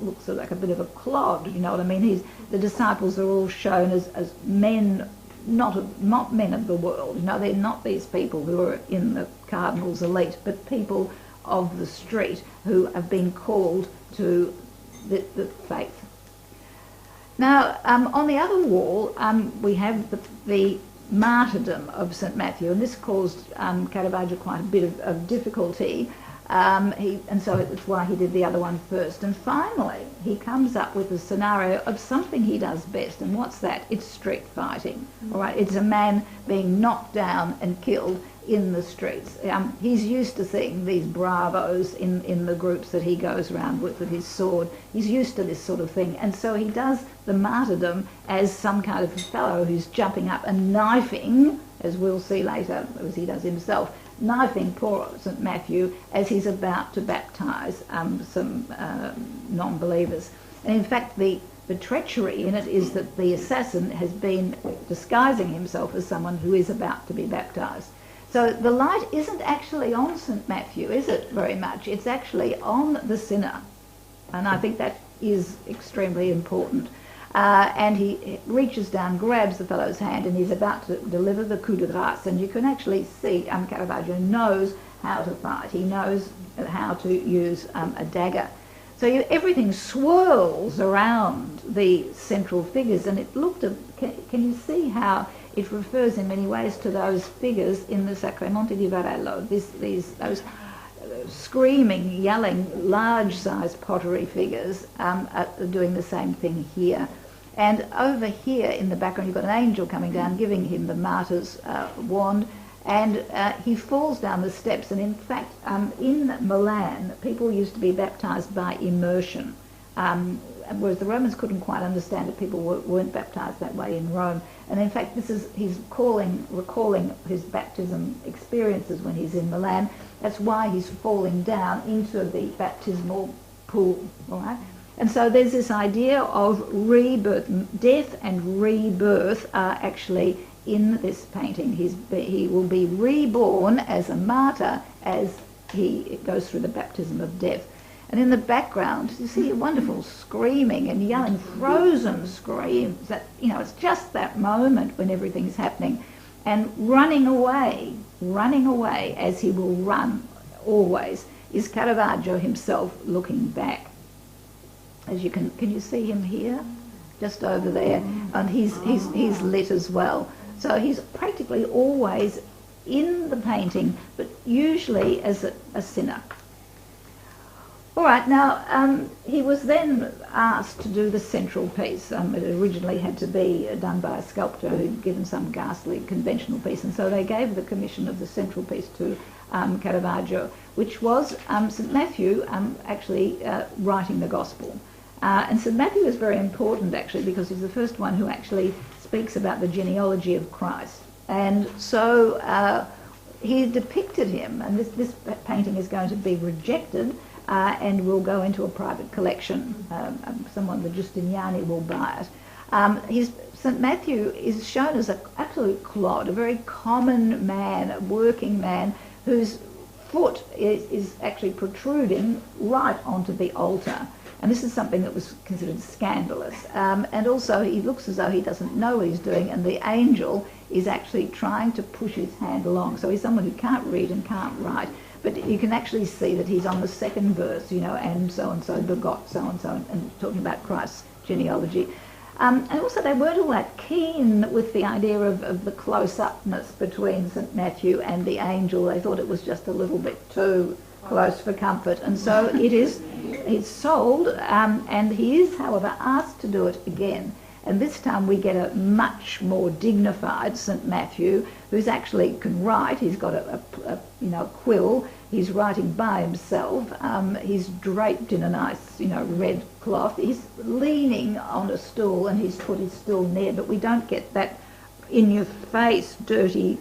looks like a bit of a clod, you know what I mean? The disciples are all shown as men, not men of the world. They're not these people who are in the cardinal's elite, but people of the street who have been called to the faith. Now, on the other wall, we have the Martyrdom of St Matthew, and this caused Caravaggio quite a bit of difficulty, and so it's why he did the other one first. And finally, he comes up with a scenario of something he does best, and what's that? It's street fighting, all right? It's a man being knocked down and killed in the streets. He's used to seeing these bravos in the groups that he goes around with his sword. He's used to this sort of thing, and so he does the martyrdom as some kind of fellow who's jumping up and knifing, as we'll see later, as he does himself, knifing poor St Matthew as he's about to baptise some non-believers. And in fact, the treachery in it is that the assassin has been disguising himself as someone who is about to be baptised. So the light isn't actually on St Matthew, is it, very much? It's actually on the sinner. And I think that is extremely important. And he reaches down, grabs the fellow's hand, and he's about to deliver the coup de grace. And you can actually see Caravaggio knows how to fight. He knows how to use a dagger. So everything swirls around the central figures, and it looked at, can you see how it refers in many ways to those figures in the Sacramonte di Varello, those screaming, yelling, large-sized pottery figures are doing the same thing here. And over here in the background, you've got an angel coming down, giving him the martyr's wand, and he falls down the steps. And in fact, in Milan, people used to be baptised by immersion, whereas the Romans couldn't quite understand it. People weren't baptised that way in Rome. And in fact, he's recalling his baptism experiences when he's in Milan. That's why he's falling down into the baptismal pool, all right? And so there's this idea of rebirth. Death and rebirth are actually in this painting. He will be reborn as a martyr as he goes through the baptism of death. And in the background, you see wonderful screaming and yelling, frozen screams. That, it's just that moment when everything's happening. And running away, as he will run always, is Caravaggio himself looking back. As you can you see him here? Just over there. And he's lit as well. So he's practically always in the painting, but usually as a sinner. All right, now he was then asked to do the central piece. It originally had to be done by a sculptor who'd given some ghastly conventional piece, and so they gave the commission of the central piece to Caravaggio, which was St Matthew actually writing the Gospel. And St Matthew is very important, actually, because he's the first one who actually speaks about the genealogy of Christ. And so he depicted him, and this painting is going to be rejected and will go into a private collection. Someone, the Giustiniani, will buy it. St Matthew is shown as an absolute clod, a very common man, a working man, whose foot is actually protruding right onto the altar. And this is something that was considered scandalous. And also he looks as though he doesn't know what he's doing, and the angel is actually trying to push his hand along. So he's someone who can't read and can't write, but you can actually see that he's on the second verse, and so-and-so begot so-and-so, and talking about Christ's genealogy. And also they weren't all that keen with the idea of the close-upness between St Matthew and the angel. They thought it was just a little bit too close for comfort, and so it's sold, and he is, however, asked to do it again. And this time we get a much more dignified St Matthew, who's actually can write. He's got a quill. He's writing by himself. He's draped in a nice red cloth. He's leaning on a stool, and his foot is still near, but we don't get that in-your-face dirty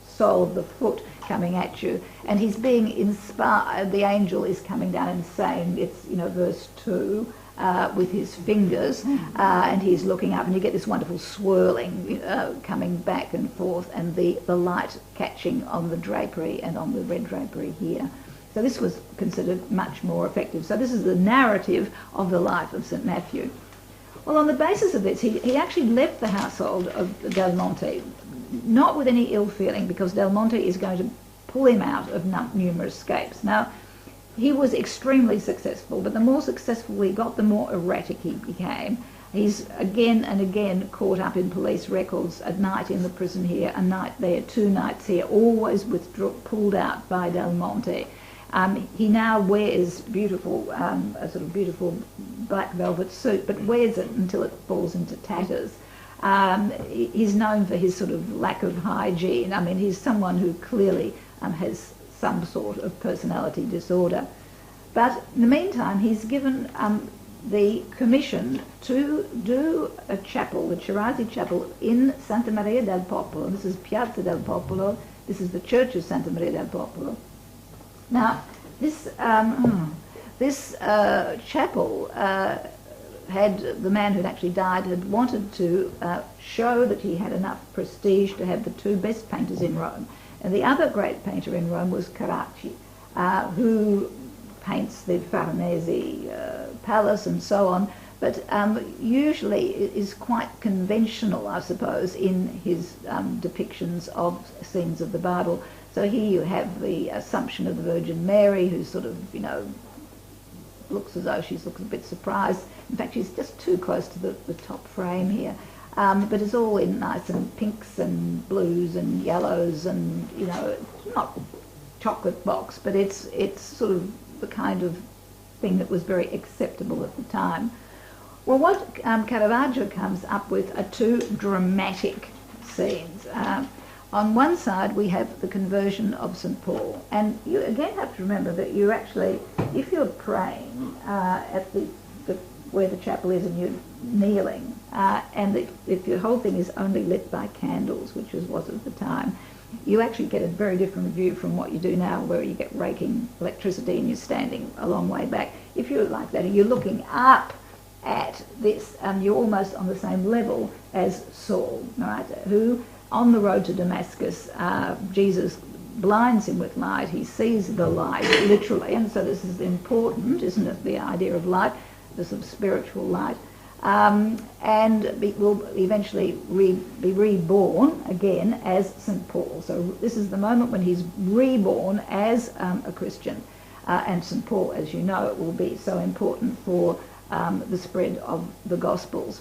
sole of the foot coming at you. And he's being inspired. The angel is coming down and saying, it's verse 2, with his fingers, and he's looking up, and you get this wonderful swirling coming back and forth, and the light catching on the drapery and on the red drapery here. So this was considered much more effective. So this is the narrative of the life of St Matthew. Well, on the basis of this, he actually left the household of Del Monte, not with any ill feeling, because Del Monte is going to pull him out of numerous scapes. Now, he was extremely successful, but the more successful he got, the more erratic he became. He's again and again caught up in police records, a night in the prison here, a night there, 2 nights here, always pulled out by Del Monte. He now wears a sort of beautiful black velvet suit, but wears it until it falls into tatters. He's known for his sort of lack of hygiene. I mean, he's someone who clearly has some sort of personality disorder. But in the meantime, he's given the commission to do a chapel, the Chirasi Chapel, in Santa Maria del Popolo. This is Piazza del Popolo. This is the Church of Santa Maria del Popolo. Now, this chapel the man who'd actually died had wanted to show that he had enough prestige to have the two best painters in Rome. And the other great painter in Rome was Caravaggio, who paints the Farnese palace and so on, but usually is quite conventional, I suppose, in his depictions of scenes of the Bible. So here you have the Assumption of the Virgin Mary, who sort of, looks as though she's looking a bit surprised. In fact, she's just too close to the top frame here. But it's all in nice and pinks and blues and yellows and, it's not chocolate box, but it's sort of the kind of thing that was very acceptable at the time. Well, what Caravaggio comes up with are two dramatic scenes. On one side, we have the conversion of St. Paul. And you again have to remember that you actually, if you're praying at where the chapel is and you're kneeling, and if your whole thing is only lit by candles, which was at the time, you actually get a very different view from what you do now, where you get raking electricity and you're standing a long way back. If you're like that and you're looking up at this, you're almost on the same level as Saul, right, who on the road to Damascus, Jesus blinds him with light. He sees the light, literally, and so this is important, isn't it, the idea of light, the sort of spiritual light, and will eventually be reborn again as St. Paul. So this is the moment when he's reborn as a Christian, and St. Paul, as you know, will be so important for the spread of the Gospels.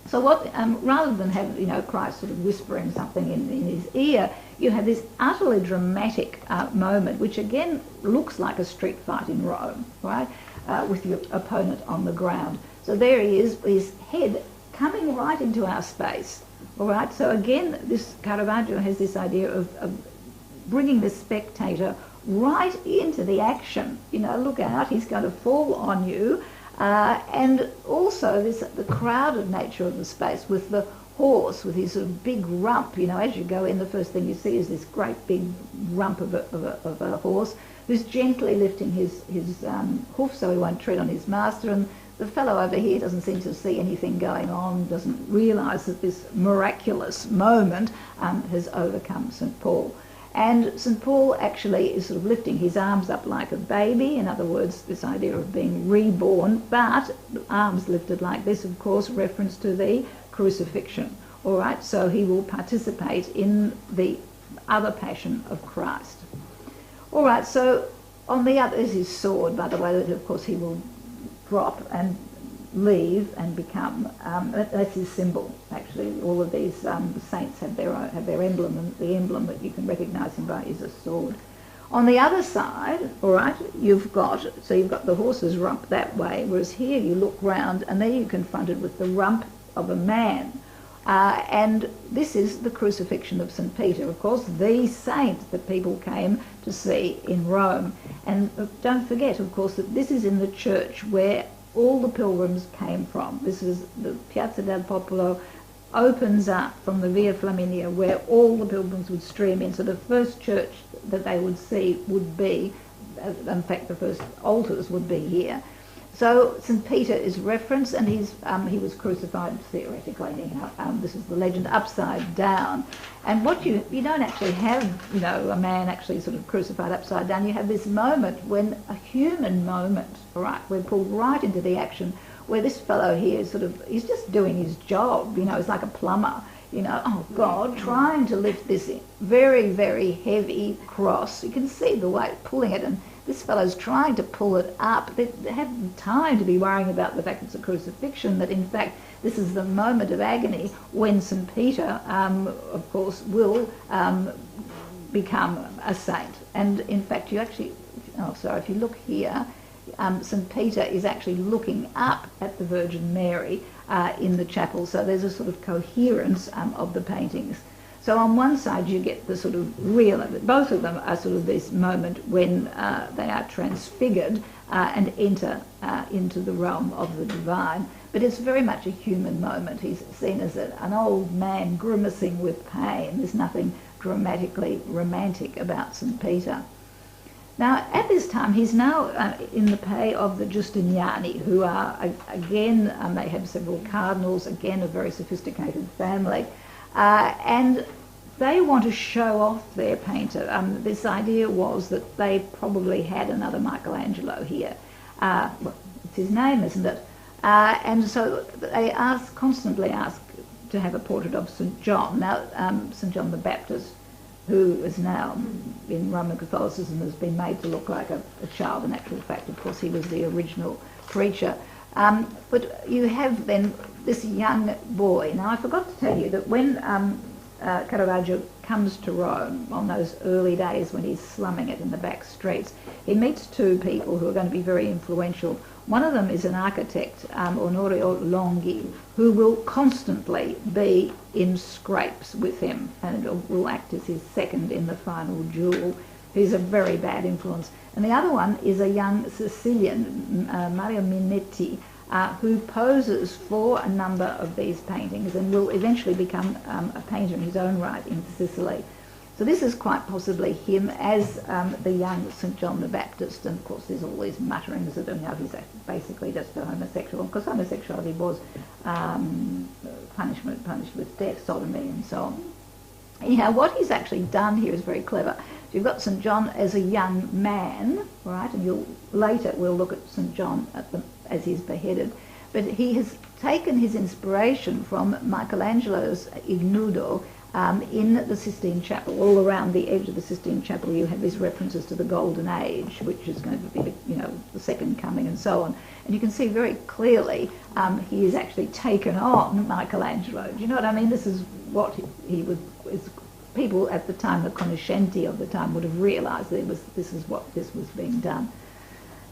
So what, rather than have Christ sort of whispering something in his ear, you have this utterly dramatic moment, which again looks like a street fight in Rome, right, with your opponent on the ground. So there he is, his head coming right into our space, all right. So again, this Caravaggio has this idea of bringing the spectator right into the action. Look out, he's going to fall on you. And also the crowded nature of the space with the horse, with his sort of big rump. As you go in, the first thing you see is this great big rump of a horse who's gently lifting his hoof so he won't tread on his master. And the fellow over here doesn't seem to see anything going on, doesn't realise that this miraculous moment has overcome St. Paul. And St. Paul actually is sort of lifting his arms up like a baby. In other words, this idea of being reborn, but arms lifted like this, of course, reference to the crucifixion. All right, so he will participate in the other passion of Christ. All right, so on the other is his sword, by the way, that of course he will drop and leave and become, that's his symbol, actually. All of these saints have their emblem, and the emblem that you can recognise him by is a sword. On the other side, all right, you've got the horse's rump that way, whereas here you look round and there you're confronted with the rump of a man. And this is the crucifixion of St. Peter, of course, the saint that people came to see in Rome. And don't forget, of course, that this is in the church where all the pilgrims came from. This is the Piazza del Popolo, opens up from the Via Flaminia, where all the pilgrims would stream in. So the first church that they would see would be, in fact, the first altars would be here. So St. Peter is referenced, and he was crucified theoretically. This is the legend, upside down. And what you don't actually have, a man actually sort of crucified upside down. You have this moment when a human moment, all right, we're pulled right into the action, where this fellow here is he's just doing his job. He's like a plumber. Oh God, trying to lift this very, very heavy cross. You can see the weight pulling it, and this fellow's trying to pull it up. They haven't time to be worrying about the fact it's a crucifixion, that in fact this is the moment of agony when St. Peter, of course, will become a saint. And in fact, if you look here, St. Peter is actually looking up at the Virgin Mary in the chapel. So there's a sort of coherence of the paintings. So on one side you get the sort of real of it. Both of them are sort of this moment when they are transfigured and enter into the realm of the divine. But it's very much a human moment. He's seen as an old man grimacing with pain. There's nothing dramatically romantic about St. Peter. Now, at this time, he's now in the pay of the Giustiniani, who are, again, they have several cardinals, again, a very sophisticated family, and they want to show off their painter. This idea was that they probably had another Michelangelo here. Well, it's his name, isn't it? And so they constantly ask to have a portrait of St. John. Now, St. John the Baptist, who is now in Roman Catholicism, has been made to look like a child. In actual fact, of course, he was the original preacher. But you have then this young boy. Now, I forgot to tell you that when Caravaggio comes to Rome on those early days when he's slumming it in the back streets, he meets two people who are going to be very influential. One of them is an architect, Onorio Longhi, who will constantly be in scrapes with him and will act as his second in the final duel. He's a very bad influence. And the other one is a young Sicilian, Mario Minetti, who poses for a number of these paintings and will eventually become a painter in his own right in Sicily. So this is quite possibly him as the young St. John the Baptist, and of course there's all these mutterings that he's basically just a homosexual, because homosexuality was punished with death, sodomy and so on. Anyhow, what he's actually done here is very clever. So you've got St. John as a young man, right, and later we'll look at St. John as he's beheaded, but he has taken his inspiration from Michelangelo's Ignudo in the Sistine Chapel. All around the edge of the Sistine Chapel you have these references to the Golden Age, which is going to be, the Second Coming and so on. And you can see very clearly he has actually taken on Michelangelo. Do you know what I mean? This is what he would... People at the time, the conoscenti of the time, would have realised that this was being done.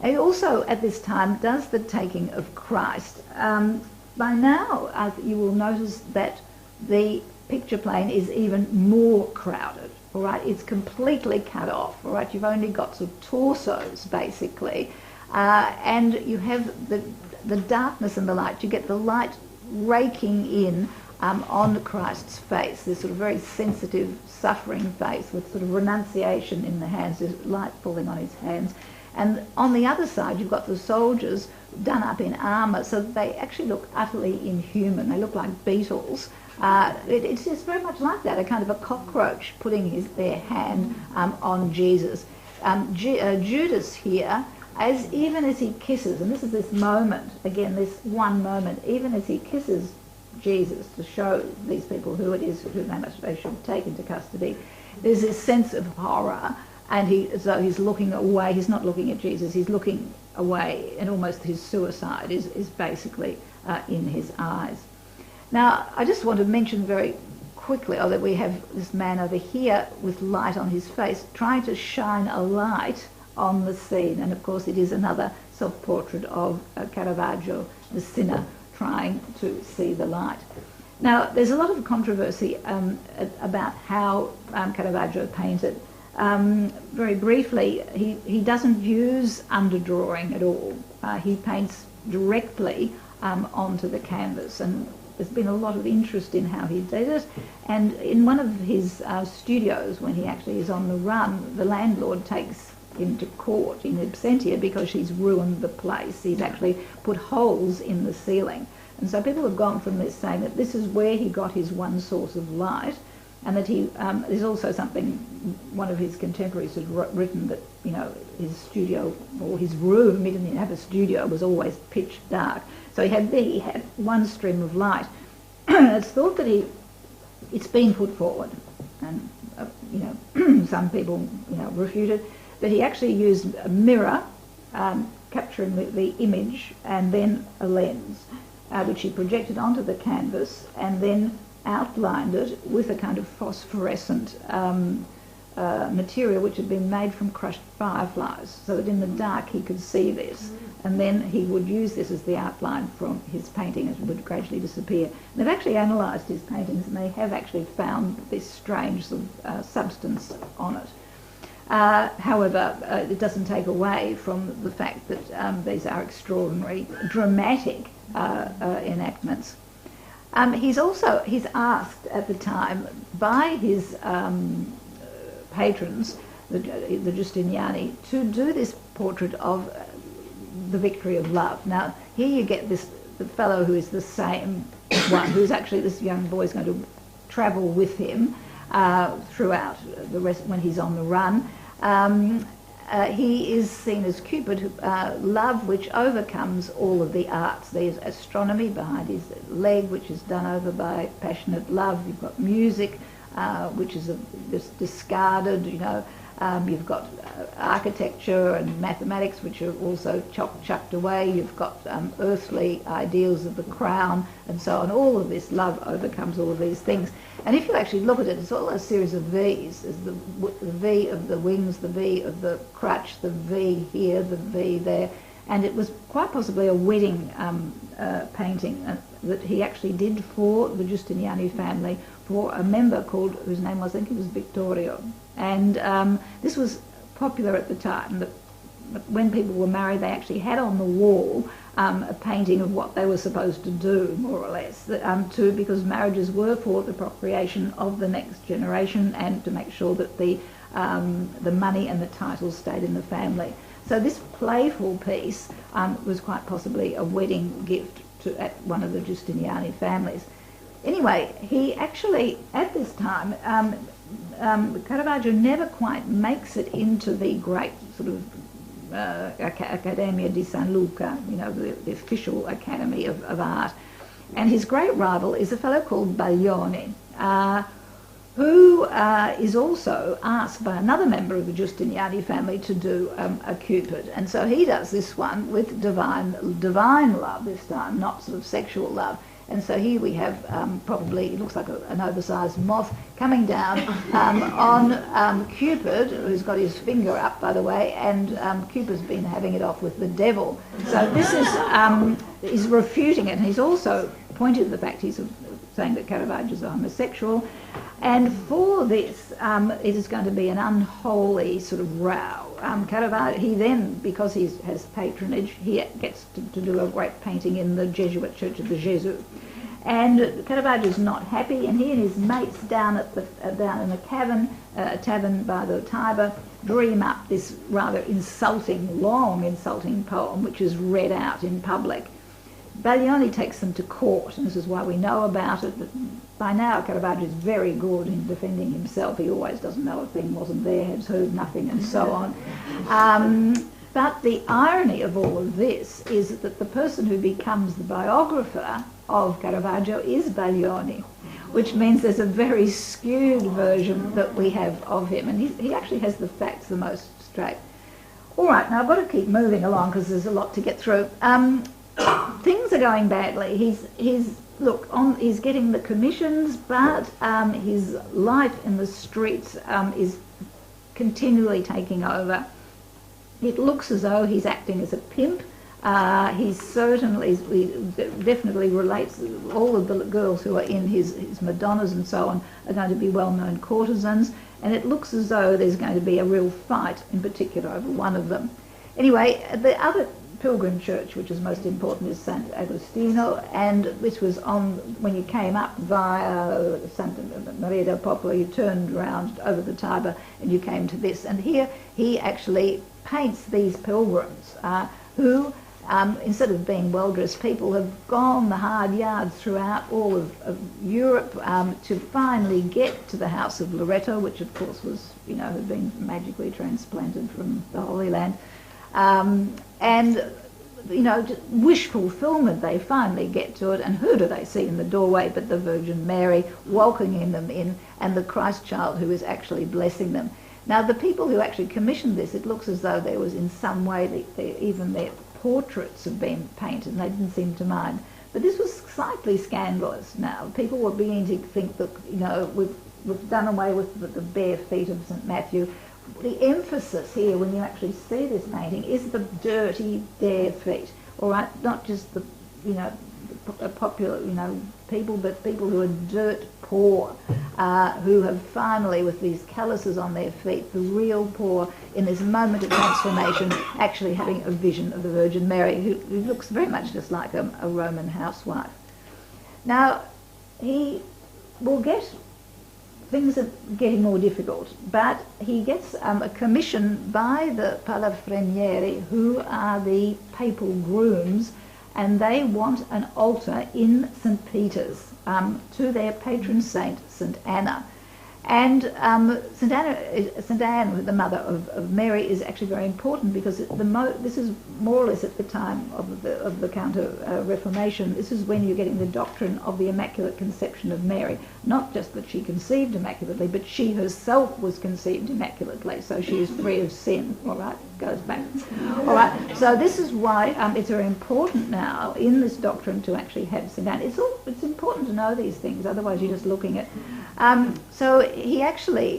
He also, at this time, does the taking of Christ. By now, you will notice that the picture plane is even more crowded, all right? It's completely cut off, all right? You've only got sort of torsos, basically, and you have the darkness and the light. You get the light raking in on Christ's face, this sort of very sensitive, suffering face with sort of renunciation in the hands, there's light falling on his hands. And on the other side, you've got the soldiers done up in armour, so they actually look utterly inhuman. They look like beetles. It's just very much like that, a kind of a cockroach putting their hand on Jesus. Judas here, even as he kisses, and this is this moment, again, this one moment, even as he kisses Jesus to show these people who it is who they should take into custody, there's this sense of horror, and he's looking away. He's not looking at Jesus, he's looking away, and almost his suicide is basically in his eyes. Now, I just want to mention very quickly that we have this man over here with light on his face trying to shine a light on the scene, and of course it is another self-portrait of Caravaggio, the sinner, trying to see the light. Now, there's a lot of controversy about how Caravaggio painted. Very briefly, he doesn't use underdrawing at all. He paints directly onto the canvas, and there's been a lot of interest in how he did it. And in one of his studios, when he actually is on the run, the landlord takes him to court in absentia because she's ruined the place. He's actually put holes in the ceiling. And so people have gone from this saying that this is where he got his one source of light, and that there's also something, one of his contemporaries had written that, his studio or his room, he didn't have a studio, was always pitch dark. So he had one stream of light. It's thought that it's been put forward, and some people refute it, but he actually used a mirror capturing the image, and then a lens, which he projected onto the canvas and then outlined it with a kind of phosphorescent material which had been made from crushed fireflies, so that in the dark he could see this, and then he would use this as the outline from his painting as it would gradually disappear. And they've actually analysed his paintings, and they have actually found this strange sort of substance on it. However, it doesn't take away from the fact that these are extraordinary, dramatic enactments. He's asked at the time by his patrons the Giustiniani, to do this portrait of the victory of love. Now, here you get the fellow who is the same one, who's actually, this young boy is going to travel with him throughout the rest when he's on the run. He is seen as Cupid, love which overcomes all of the arts. There's astronomy behind his leg, which is done over by passionate love. You've got music, which is just discarded, you know. You've got architecture and mathematics, which are also chucked away. You've got earthly ideals of the crown and so on. All of this love overcomes all of these things. And if you actually look at it, it's all a series of V's. There's the V of the wings, the V of the crutch, the V here, the V there. And it was quite possibly a wedding painting that he actually did for the Giustiniani family, for a member called, whose name was, I think it was Vittorio. And this was popular at the time, that when people were married, they actually had on the wall a painting of what they were supposed to do, more or less, because marriages were for the procreation of the next generation and to make sure that the money and the titles stayed in the family. So this playful piece was quite possibly a wedding gift at one of the Giustiniani families. Anyway, he actually, at this time, Caravaggio never quite makes it into the great sort of Accademia di San Luca, you know, the official academy of art. And his great rival is a fellow called Baglioni, who is also asked by another member of the Giustiniani family to do a Cupid. And so he does this one with divine love this time, not sort of sexual love. And so here we have probably, it looks like an oversized moth coming down on Cupid, who's got his finger up, by the way, and Cupid's been having it off with the devil. So this is, he's refuting it, and he's also pointed to the fact he's saying that Caravaggios are homosexual. And for this, it is going to be an unholy sort of row. Caravaggio, he then, because he has patronage, he gets to do a great painting in the Jesuit Church of the Jesuit. And Caravaggio's not happy, and he and his mates down in a tavern by the Tiber, dream up this rather long insulting poem, which is read out in public. Baglioni takes them to court, and this is why we know about it. But by now, Caravaggio is very good in defending himself. He always doesn't know a thing, wasn't there, has heard nothing, and so on. But the irony of all of this is that the person who becomes the biographer of Caravaggio is Baglioni, which means there's a very skewed version that we have of him, and he actually has the facts the most straight. All right, now I've got to keep moving along because there's a lot to get through. Things are going badly. He's getting the commissions, but his life in the streets is continually taking over. It looks as though he's acting as a pimp. He definitely relates, all of the girls who are in his Madonnas and so on are going to be well-known courtesans, and it looks as though there's going to be a real fight, in particular over one of them. Anyway, the other pilgrim church, which is most important, is Sant Agostino, and this was on, when you came up via Santa Maria del Popolo, you turned round over the Tiber and you came to this. And here he actually paints these pilgrims who, instead of being well-dressed people, have gone the hard yards throughout all of Europe to finally get to the house of Loreto, which of course was, had been magically transplanted from the Holy Land. And just wish fulfillment, they finally get to it, and who do they see in the doorway but the Virgin Mary welcoming them in, and the Christ child who is actually blessing them. Now, the people who actually commissioned this, it looks as though there was in some way even their portraits have been painted, and they didn't seem to mind. But this was slightly scandalous now. People were beginning to think that, we've done away with the bare feet of St. Matthew. The emphasis here, when you actually see this painting, is the dirty, bare feet, all right? Not just the, popular, people, but people who are dirt poor, who have finally, with these calluses on their feet, the real poor, in this moment of transformation, actually having a vision of the Virgin Mary, who looks very much just like a Roman housewife. Now, he will get things are getting more difficult, but he gets a commission by the Palafrenieri, who are the papal grooms, and they want an altar in St. Peter's to their patron saint, St. Anna. And St. Anne, the mother of Mary, is actually very important because this is more or less at the time of the Counter-Reformation. This is when you're getting the doctrine of the Immaculate Conception of Mary. Not just that she conceived immaculately, but she herself was conceived immaculately, so she is free of sin. All right, goes back. All right, so this is why it's very important now in this doctrine to actually have St. Anne. It's important to know these things, otherwise you're just looking at... So he actually,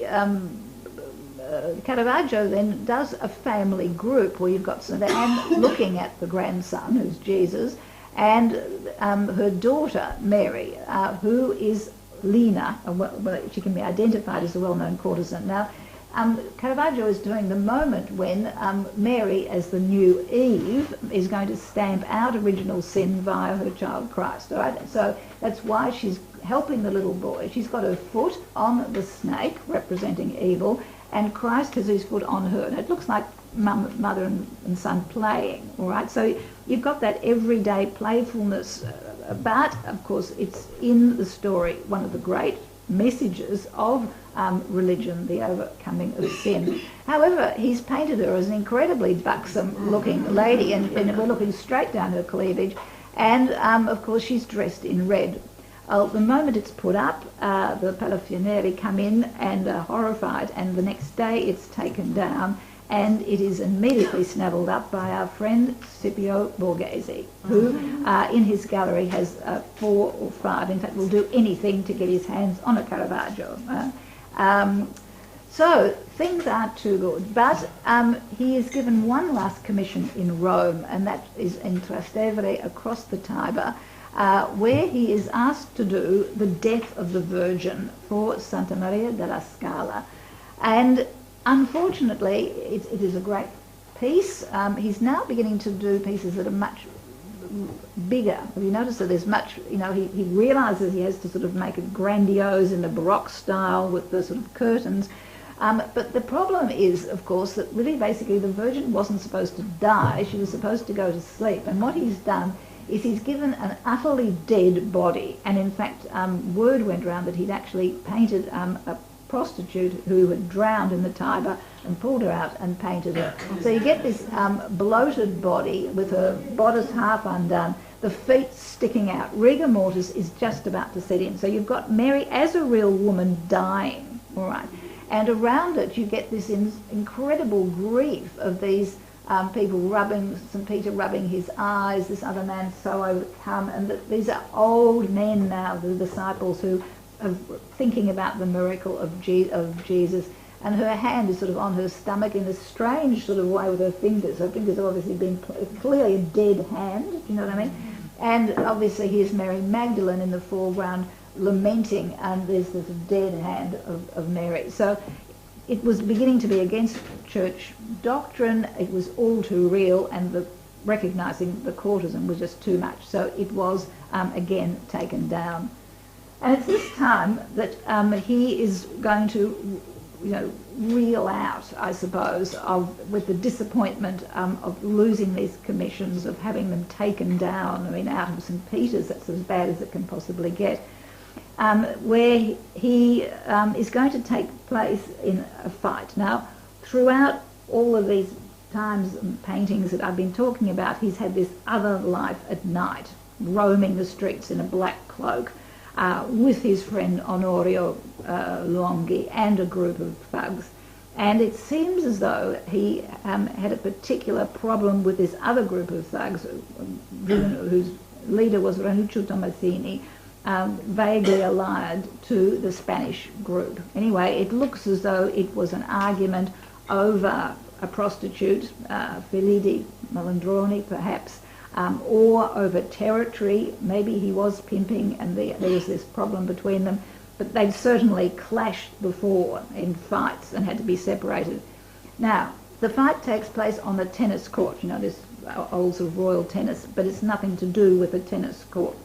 Caravaggio then does a family group where you've got St. Anne looking at the grandson, who's Jesus, and her daughter, Mary, who is Lina. She can be identified as a well-known courtesan. Now, Caravaggio is doing the moment when Mary, as the new Eve, is going to stamp out original sin via her child Christ. All right? So that's why she's helping the little boy. She's got her foot on the snake, representing evil, and Christ has his foot on her. And it looks like mother and son playing. All right? So you've got that everyday playfulness, but of course it's in the story one of the great messages of religion, the overcoming of sin. However, he's painted her as an incredibly buxom looking lady, and we're looking straight down her cleavage, and of course she's dressed in red. The moment it's put up, the Palafrenieri come in and are horrified, and the next day it's taken down, and it is immediately snavelled up by our friend Scipio Borghese, who in his gallery has 4 or 5, in fact will do anything to get his hands on a Caravaggio. So things aren't too good, but he is given one last commission in Rome, and that is in Trastevere across the Tiber, where he is asked to do the Death of the Virgin for Santa Maria della Scala. And unfortunately, it is a great piece. He's now beginning to do pieces that are much bigger. Have you noticed that there's much, he realises he has to sort of make it grandiose in the Baroque style with the sort of curtains. But the problem is, of course, that really basically the Virgin wasn't supposed to die. She was supposed to go to sleep. And what he's done is he's given an utterly dead body. And in fact, word went around that he'd actually painted a prostitute who had drowned in the Tiber and pulled her out and painted her. So you get this bloated body with her bodice half undone, the feet sticking out. Rigor mortis is just about to set in. So you've got Mary as a real woman dying, all right? And around it you get this incredible grief of these people rubbing, St. Peter rubbing his eyes, this other man so overcome, and these are old men now, the disciples who are thinking about the miracle of Jesus, and her hand is sort of on her stomach in a strange sort of way with her fingers. Her fingers have obviously been clearly a dead hand, do you know what I mean? And obviously here's Mary Magdalene in the foreground lamenting, and there's this dead hand of Mary. So it was beginning to be against church doctrine. It was all too real, and recognising the courtesan was just too much. So it was again taken down. And it's this time that he is going to, reel out, I suppose, with the disappointment of losing these commissions, of having them taken down. I mean, out of St. Peter's, that's as bad as it can possibly get. Where he is going to take place in a fight. Now, throughout all of these times and paintings that I've been talking about, he's had this other life at night, roaming the streets in a black cloak with his friend Onorio Luonghi and a group of thugs. And it seems as though he had a particular problem with this other group of thugs, whose leader was Ranuccio Tomasini, vaguely allied to the Spanish group. Anyway, it looks as though it was an argument over a prostitute, Filidi Malandroni perhaps, or over territory. Maybe he was pimping and there was this problem between them, but they'd certainly clashed before in fights and had to be separated. Now, the fight takes place on the tennis court, this old sort of royal tennis, but it's nothing to do with the tennis court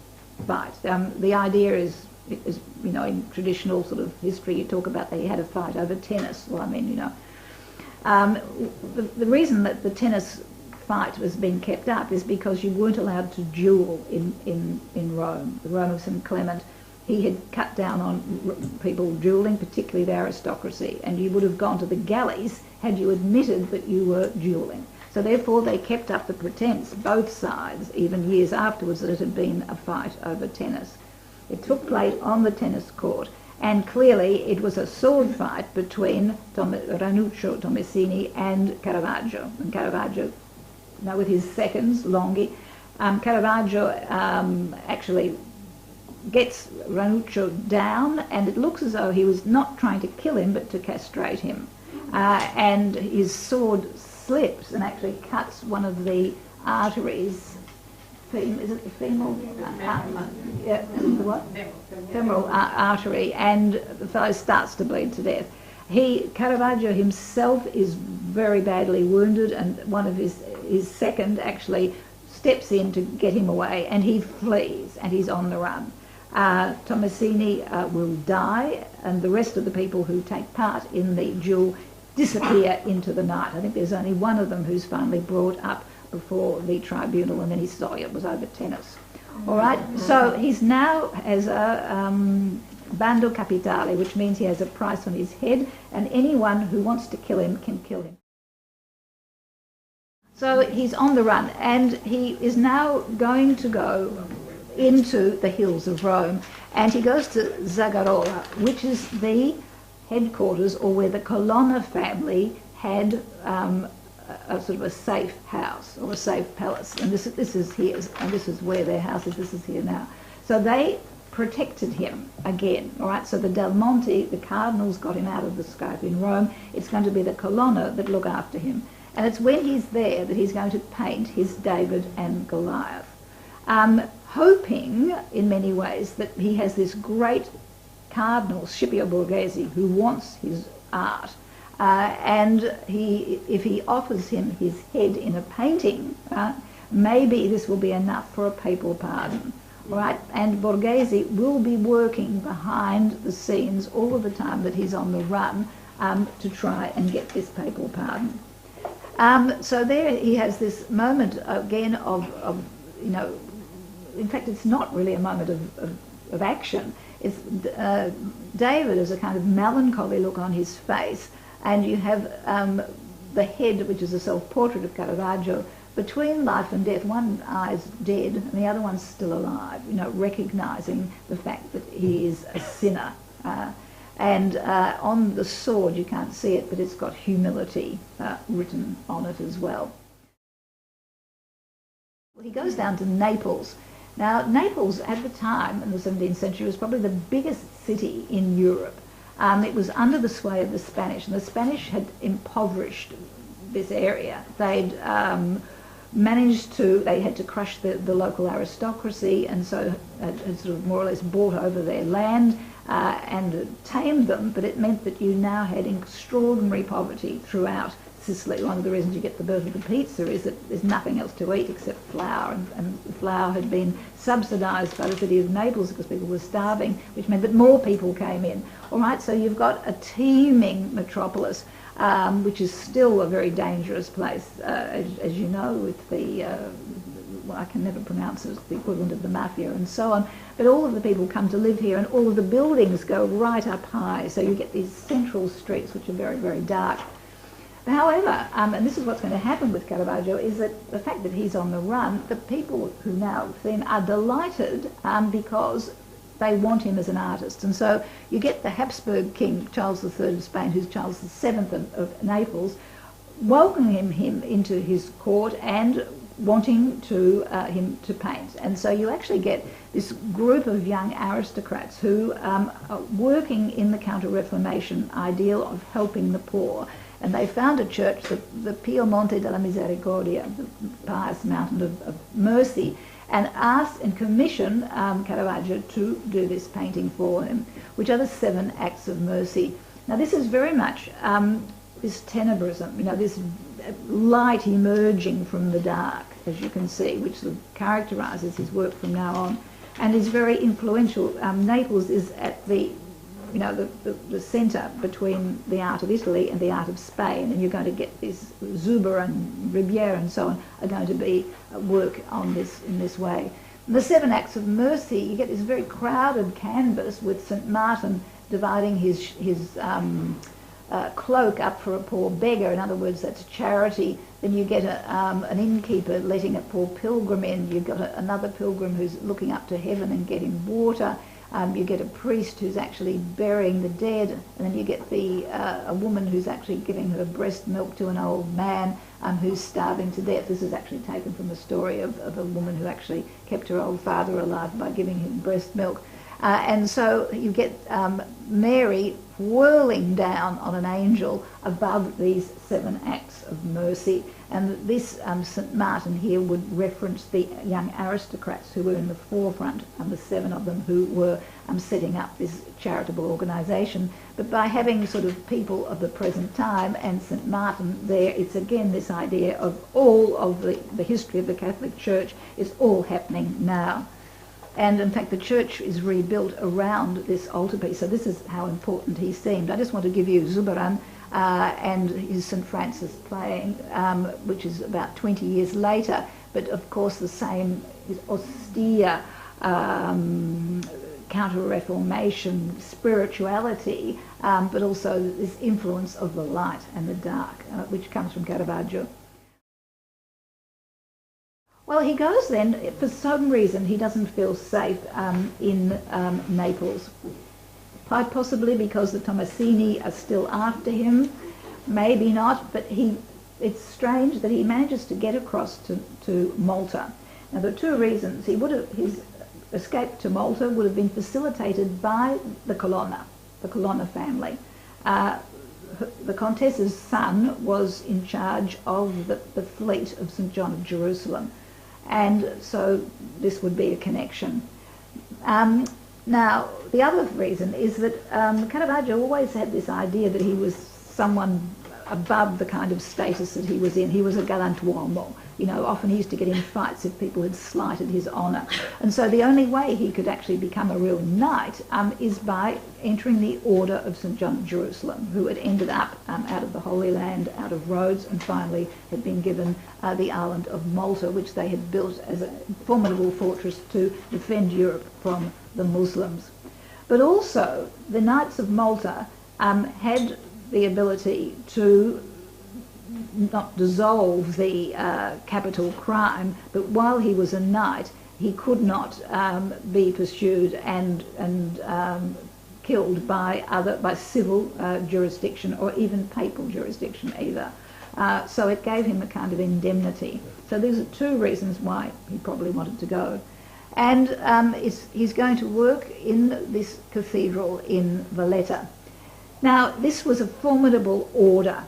fight. The idea is It was, you know, in traditional sort of history, you talk about that he had a fight over tennis. Well, I mean, you know, the reason that the tennis fight was being kept up is because you weren't allowed to duel in Rome. The Rome of St. Clement, he had cut down on people duelling, particularly the aristocracy, and you would have gone to the galleys had you admitted that you were duelling. So therefore they kept up the pretense, both sides, even years afterwards, that it had been a fight over tennis. It took place on the tennis court, and clearly it was a sword fight between Ranuccio Tommasini and Caravaggio. And Caravaggio, now with his seconds, Longhi, Caravaggio actually gets Ranuccio down, and it looks as though he was not trying to kill him but to castrate him. And his sword slips and actually cuts one of the arteries. Is it the femoral? What? Femoral artery, and the fellow starts to bleed to death. Caravaggio himself is very badly wounded, and one of his second actually steps in to get him away, and he flees, and he's on the run. Tommasini will die, and the rest of the people who take part in the duel disappear into the night. I think there's only one of them who's finally brought up before the tribunal, and then he saw it was over tennis. All right, so he's now has a bando capitale, which means he has a price on his head, and anyone who wants to kill him can kill him. So he's on the run, and he is now going to go into the hills of Rome, and he goes to Zagarola, which is the headquarters, or where the Colonna family had a sort of a safe house or a safe palace, and this is here, and this is where their house is. This is here now. So they protected him again. All right. So the Del Monte, the cardinals, got him out of the scope in Rome. It's going to be the Colonna that look after him, and it's when he's there that he's going to paint his David and Goliath, hoping in many ways that he has this great cardinal, Scipio Borghese, who wants his art. And if he offers him his head in a painting, maybe this will be enough for a papal pardon. Right? And Borghese will be working behind the scenes all of the time that he's on the run to try and get this papal pardon. So there he has this moment again of you know, in fact it's not really a moment of action. It's David has a kind of melancholy look on his face, and you have the head, which is a self-portrait of Caravaggio, between life and death. One eye's dead and the other one's still alive, you know, recognising the fact that he is a sinner. And on the sword, you can't see it, but it's got humility written on it as well. He goes down to Naples. Now, Naples at the time, in the 17th century, was probably the biggest city in Europe. It was under the sway of the Spanish, and the Spanish had impoverished this area. They'd they had to crush the local aristocracy, and so had sort of more or less bought over their land and tamed them, but it meant that you now had extraordinary poverty throughout Sicily. One of the reasons you get the birth of the pizza is that there's nothing else to eat except flour, and flour had been subsidised by the city of Naples because people were starving, which meant that more people came in. All right, so you've got a teeming metropolis, which is still a very dangerous place, as you know, with the, well, I can never pronounce it, the equivalent of the mafia and so on, but all of the people come to live here, and all of the buildings go right up high, so you get these central streets which are very, very dark. However, and this is what's going to happen with Caravaggio, is that the fact that he's on the run, the people who now see him are delighted because they want him as an artist. And so you get the Habsburg king, Charles III of Spain, who's Charles VII of Naples, welcoming him into his court and wanting him to paint. And so you actually get this group of young aristocrats who are working in the Counter-Reformation ideal of helping the poor. And they found a church, the Pio Monte della Misericordia, the pious mountain of mercy, and asked and commissioned Caravaggio to do this painting for him, which are the 7 acts of mercy. Now this is very much this tenebrism, you know, this light emerging from the dark, as you can see, which sort of characterises his work from now on. and is very influential. Naples is at the centre between the art of Italy and the art of Spain, and you're going to get this Zuber and Ribera and so on are going to be work on this in this way. The 7 Acts of Mercy, you get this very crowded canvas with St. Martin dividing his cloak up for a poor beggar. In other words, that's charity. Then you get an innkeeper letting a poor pilgrim in. You've got another pilgrim who's looking up to heaven and getting water. You get a priest who's actually burying the dead, and then you get a woman who's actually giving her breast milk to an old man who's starving to death. This is actually taken from a story of a woman who actually kept her old father alive by giving him breast milk. And so you get Mary whirling down on an angel above these 7 acts of mercy. And this St. Martin here would reference the young aristocrats who were in the forefront, the 7 of them who were setting up this charitable organisation. But by having sort of people of the present time and St. Martin there, it's again this idea of all of the history of the Catholic Church is all happening now. And in fact, the church is rebuilt around this altarpiece. So this is how important he seemed. I just want to give you Zuberan and his St. Francis playing, which is about 20 years later. But of course, the same is austere Counter-Reformation spirituality, but also this influence of the light and the dark, which comes from Caravaggio. Well, he goes then, for some reason, he doesn't feel safe in Naples. Quite possibly because the Tommasini are still after him, maybe not, but it's strange that he manages to get across to Malta. Now, there are 2 reasons. His escape to Malta would have been facilitated by the Colonna family. The Contessa's son was in charge of the fleet of St. John of Jerusalem. And so this would be a connection. Now, the other reason is that Caravaggio always had this idea that he was someone above the kind of status that he was in. He was a galantuomo. Often he used to get in fights if people had slighted his honour. And so the only way he could actually become a real knight is by entering the Order of St. John of Jerusalem, who had ended up out of the Holy Land, out of Rhodes, and finally had been given the island of Malta, which they had built as a formidable fortress to defend Europe from the Muslims. But also, the Knights of Malta had the ability to not dissolve the capital crime, but while he was a knight, he could not be pursued and killed by civil jurisdiction or even papal jurisdiction either. So it gave him a kind of indemnity. So these are 2 reasons why he probably wanted to go. And he's going to work in this cathedral in Valletta. Now, this was a formidable order.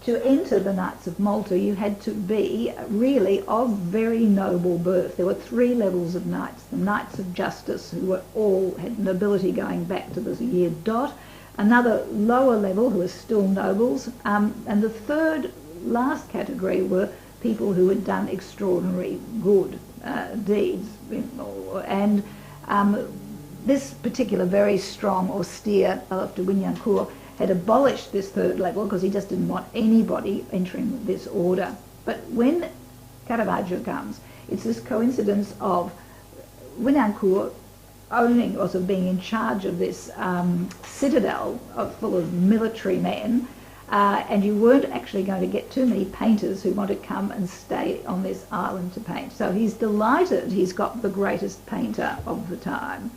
To enter the Knights of Malta, you had to be really of very noble birth. There were 3 levels of knights. The Knights of Justice, who were all had nobility going back to the year dot. Another lower level, who were still nobles. And the 3rd last category were people who had done extraordinary good deeds. And this particular very strong, austere Alf de Winyancourt had abolished this 3rd level because he just didn't want anybody entering this order. But when Caravaggio comes, it's this coincidence of Winyancourt owning, or sort of being in charge of this citadel full of military men, and you weren't actually going to get too many painters who want to come and stay on this island to paint. So he's delighted he's got the greatest painter of the time.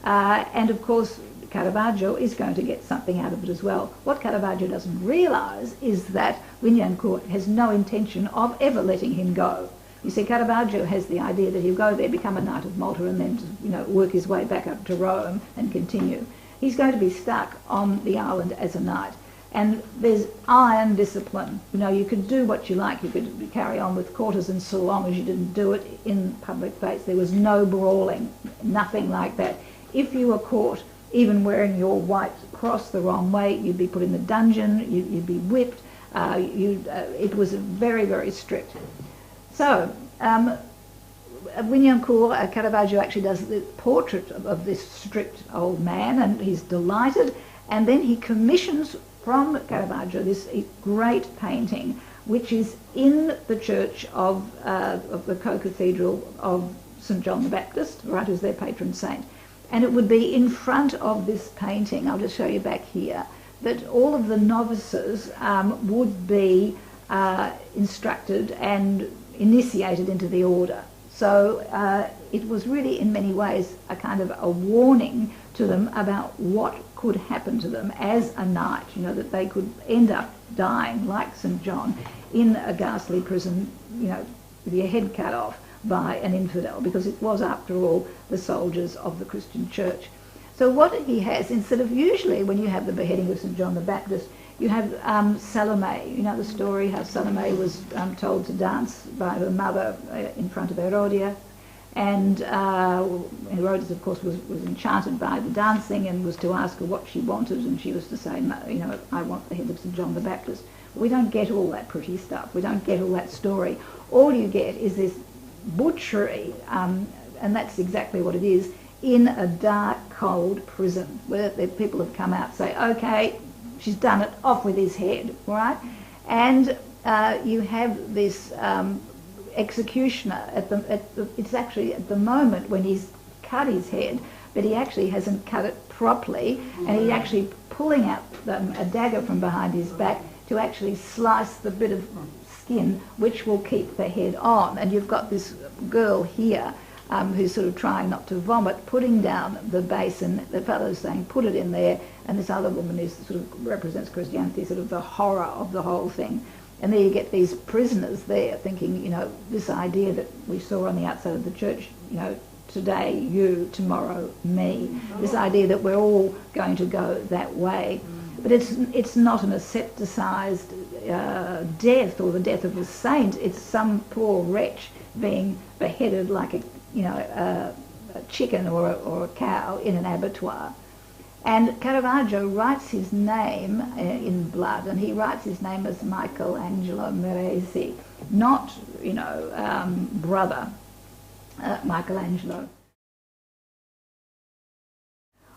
And of course, Caravaggio is going to get something out of it as well. What Caravaggio doesn't realise is that Winyancourt has no intention of ever letting him go. You see, Caravaggio has the idea that he'll go there, become a Knight of Malta, and then work his way back up to Rome and continue. He's going to be stuck on the island as a knight. And there's iron discipline. You could do what you like. You could carry on with courtesans so long as you didn't do it in public place. There was no brawling, nothing like that. If you were caught even wearing your white cross the wrong way, you'd be put in the dungeon, you'd be whipped. It was very, very strict. So Vignancourt, Caravaggio actually does the portrait of this strict old man, and he's delighted. And then he commissions from Caravaggio this great painting, which is in the church of the co-cathedral of St. John the Baptist, right, who's their patron saint. And it would be in front of this painting, I'll just show you back here, that all of the novices would be instructed and initiated into the order. So it was really in many ways a kind of a warning to them about what could happen to them as a knight, you know, that they could end up dying like St. John in a ghastly prison, you know, with your head cut off by an infidel, because it was, after all, the soldiers of the Christian church. So what he has, instead of usually when you have the beheading of St. John the Baptist, you have Salome. You know the story how Salome was told to dance by her mother in front of Herodia, and Herodias, of course, was enchanted by the dancing and was to ask her what she wanted, and she was to say, you know, I want the head of St. John the Baptist. We don't get all that pretty stuff. We don't get all that story. All you get is this butchery, and that's exactly what it is, in a dark, cold prison where the people have come out and say, okay, she's done it, off with his head, right? And you have this executioner it's actually at the moment when he's cut his head, but he actually hasn't cut it properly, and he's actually pulling out a dagger from behind his back to actually slice the bit of skin which will keep the head on. And you've got this girl here who's sort of trying not to vomit, putting down the basin. The fellow's saying, put it in there, and this other woman is sort of represents Christianity, sort of the horror of the whole thing. And there you get these prisoners there thinking, you know, this idea that we saw on the outside of the church, you know, today you, tomorrow me, this idea that we're all going to go that way. But it's not an asceticised death or the death of a saint. It's some poor wretch being beheaded like a chicken or a cow in an abattoir. And Caravaggio writes his name in blood, and he writes his name as Michelangelo Merisi, not, you know, brother Michelangelo.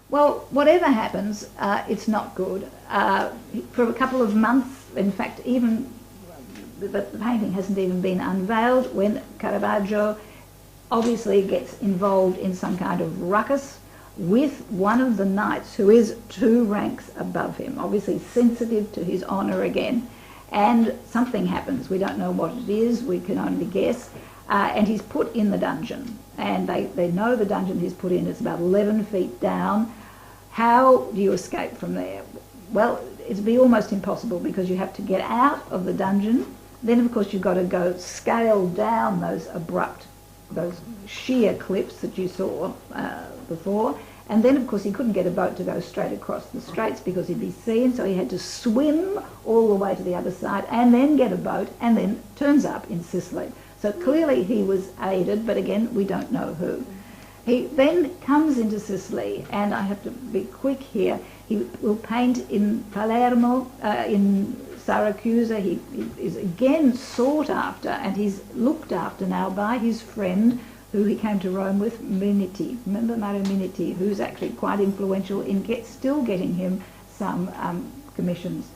Well, whatever happens, it's not good. For a couple of months, in fact, even the painting hasn't even been unveiled when Caravaggio obviously gets involved in some kind of ruckus with one of the knights who is 2 ranks above him, obviously sensitive to his honour again. And something happens. We don't know what it is, we can only guess. And he's put in the dungeon. And they know the dungeon he's put in is about 11 feet down. How do you escape from there? Well, it'd be almost impossible because you have to get out of the dungeon. Then, of course, you've got to go scale down those sheer cliffs that you saw before. And then, of course, he couldn't get a boat to go straight across the straits because he'd be seen, so he had to swim all the way to the other side and then get a boat, and then turns up in Sicily. So clearly he was aided, but again, we don't know who. He then comes into Sicily, and I have to be quick here. He will paint in Palermo, in Syracuse. He is again sought after, and he's looked after now by his friend who he came to Rome with, Miniti. Remember Mario Miniti, who's actually quite influential in still getting him some commissions.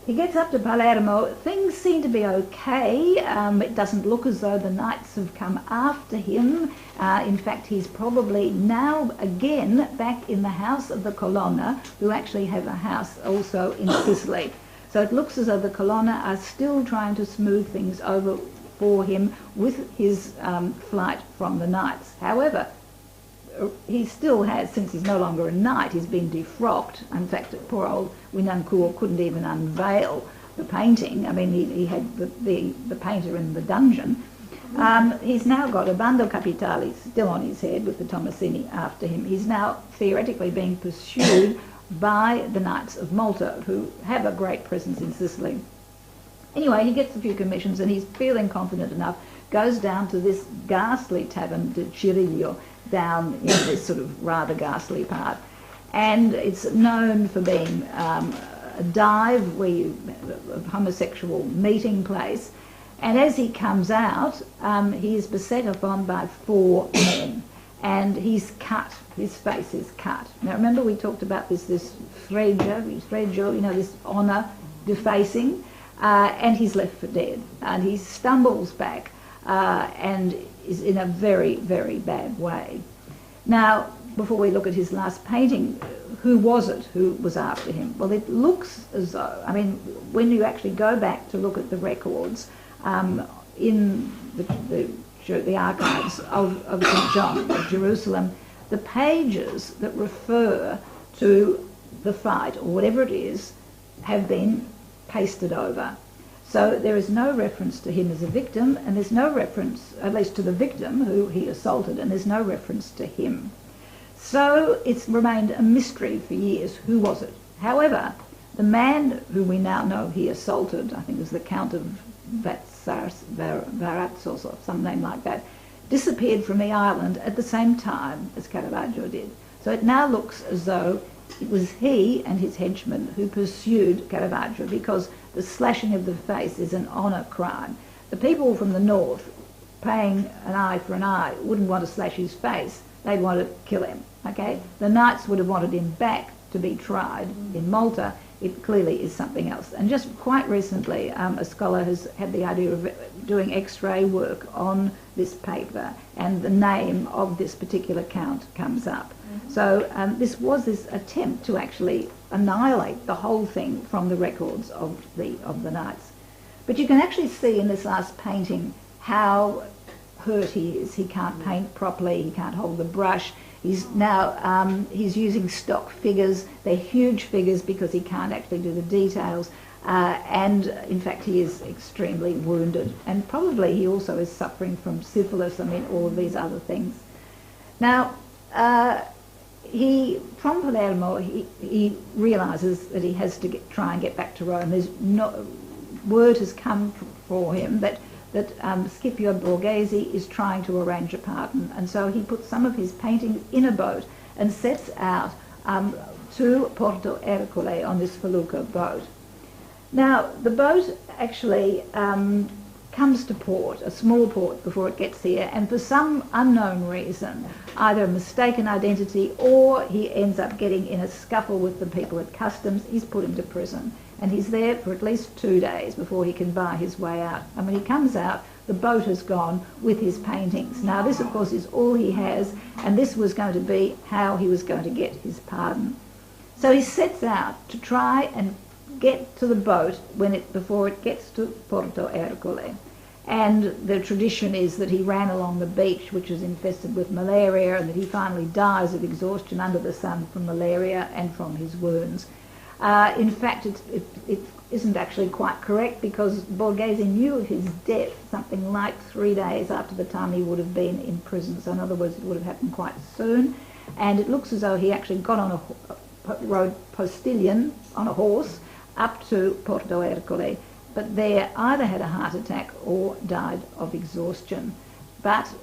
He gets up to Palermo. Things seem to be okay. It doesn't look as though the knights have come after him. In fact, he's probably now again back in the house of the Colonna, who actually have a house also in Sicily. So it looks as though the Colonna are still trying to smooth things over for him with his flight from the knights. However, he still has, since he's no longer a knight, he's been defrocked. In fact, poor old Vignancourt couldn't even unveil the painting. I mean, he had the painter in the dungeon. He's now got a bando capitale still on his head with the Tommasini after him. He's now theoretically being pursued by the Knights of Malta, who have a great presence in Sicily. Anyway, he gets a few commissions and he's feeling confident enough, goes down to this ghastly tavern, the Cirillo, down in this sort of rather ghastly part. And it's known for being a dive, a homosexual meeting place. And as he comes out, he is beset upon by 4 men, and he's cut. His face is cut. Now remember we talked about this fregio, you know, this honour defacing, and he's left for dead. And he stumbles back and is in a very, very bad way. Now, before we look at his last painting, who was it who was after him? Well, it looks as though, I mean, when you actually go back to look at the records in the archives of St. John of Jerusalem, the pages that refer to the fight, or whatever it is, have been pasted over. So there is no reference to him as a victim, and there's no reference, at least to the victim who he assaulted, and there's no reference to him. So it's remained a mystery for years. Who was it? However, the man who we now know he assaulted, I think it was the Count of Varatz or some name like that, disappeared from the island at the same time as Caravaggio did. So it now looks as though it was he and his henchmen who pursued Caravaggio, because the slashing of the face is an honour crime. The people from the north, paying an eye for an eye, wouldn't want to slash his face. They'd want to kill him, okay? The knights would have wanted him back to be tried in Malta. It clearly is something else. And just quite recently, a scholar has had the idea of doing X-ray work on this paper, and the name of this particular count comes up. So this was this attempt to actually annihilate the whole thing from the records of the knights. But you can actually see in this last painting how hurt he is. He can't paint properly, he can't hold the brush. He's now he's using stock figures. They're huge figures because he can't actually do the details. And in fact he is extremely wounded, and probably he also is suffering from syphilis, I mean all of these other things. Now from Palermo he realises that he has to try and get back to Rome. There's word has come for him that Scipio Borghese is trying to arrange a pardon, and so he puts some of his paintings in a boat and sets out to Porto Ercole on this felucca boat. Now, the boat actually comes to port, a small port, before it gets here, and for some unknown reason, either a mistaken identity or he ends up getting in a scuffle with the people at customs, he's put into prison. And he's there for at least 2 days before he can buy his way out. And when he comes out, the boat has gone with his paintings. Now, this, of course, is all he has, and this was going to be how he was going to get his pardon. So he sets out to try and get to the boat before it gets to Porto Ercole. And the tradition is that he ran along the beach, which was infested with malaria, and that he finally dies of exhaustion under the sun from malaria and from his wounds. In fact, it isn't actually quite correct, because Borghese knew of his death something like 3 days after the time he would have been in prison. So in other words, it would have happened quite soon. And it looks as though he actually got on rode postilion on a horse up to Porto Ercole, but there either had a heart attack or died of exhaustion. But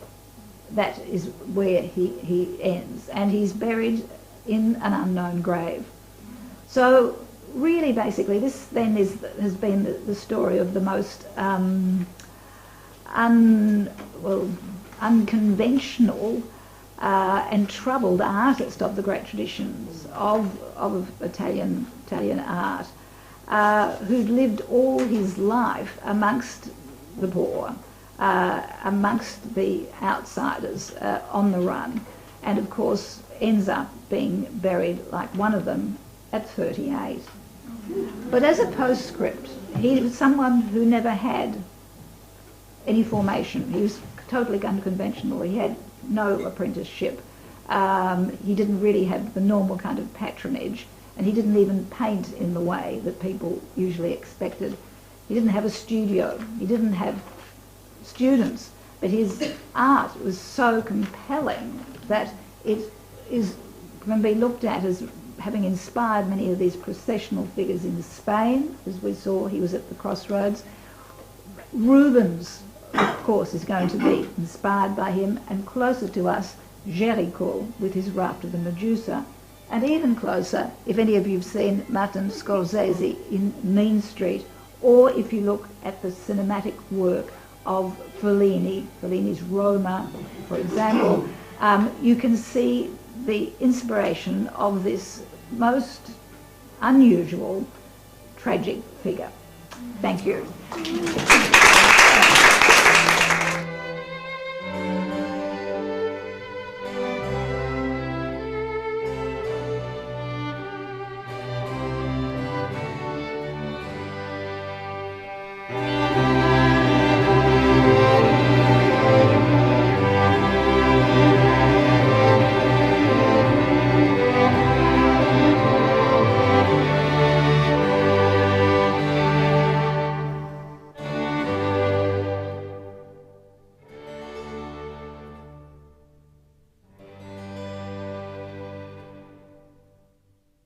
that is where he ends, and he's buried in an unknown grave. So really, basically, this then has been the story of the most unconventional and troubled artist of the great traditions of Italian art, who'd lived all his life amongst the poor, amongst the outsiders, on the run, and of course ends up being buried like one of them at 38. But as a postscript, he was someone who never had any formation. He was totally unconventional. He had no apprenticeship. He didn't really have the normal kind of patronage, and he didn't even paint in the way that people usually expected. He didn't have a studio. He didn't have students. But his art was so compelling that it can be looked at as having inspired many of these processional figures in Spain. As we saw, he was at the crossroads. Rubens, of course, is going to be inspired by him, and closer to us, Géricault with his Raft of the Medusa, and even closer, if any of you have seen Martin Scorsese in Mean Street, Or if you look at the cinematic work of Fellini's Roma, for example, you can see the inspiration of this most unusual tragic figure. Thank you.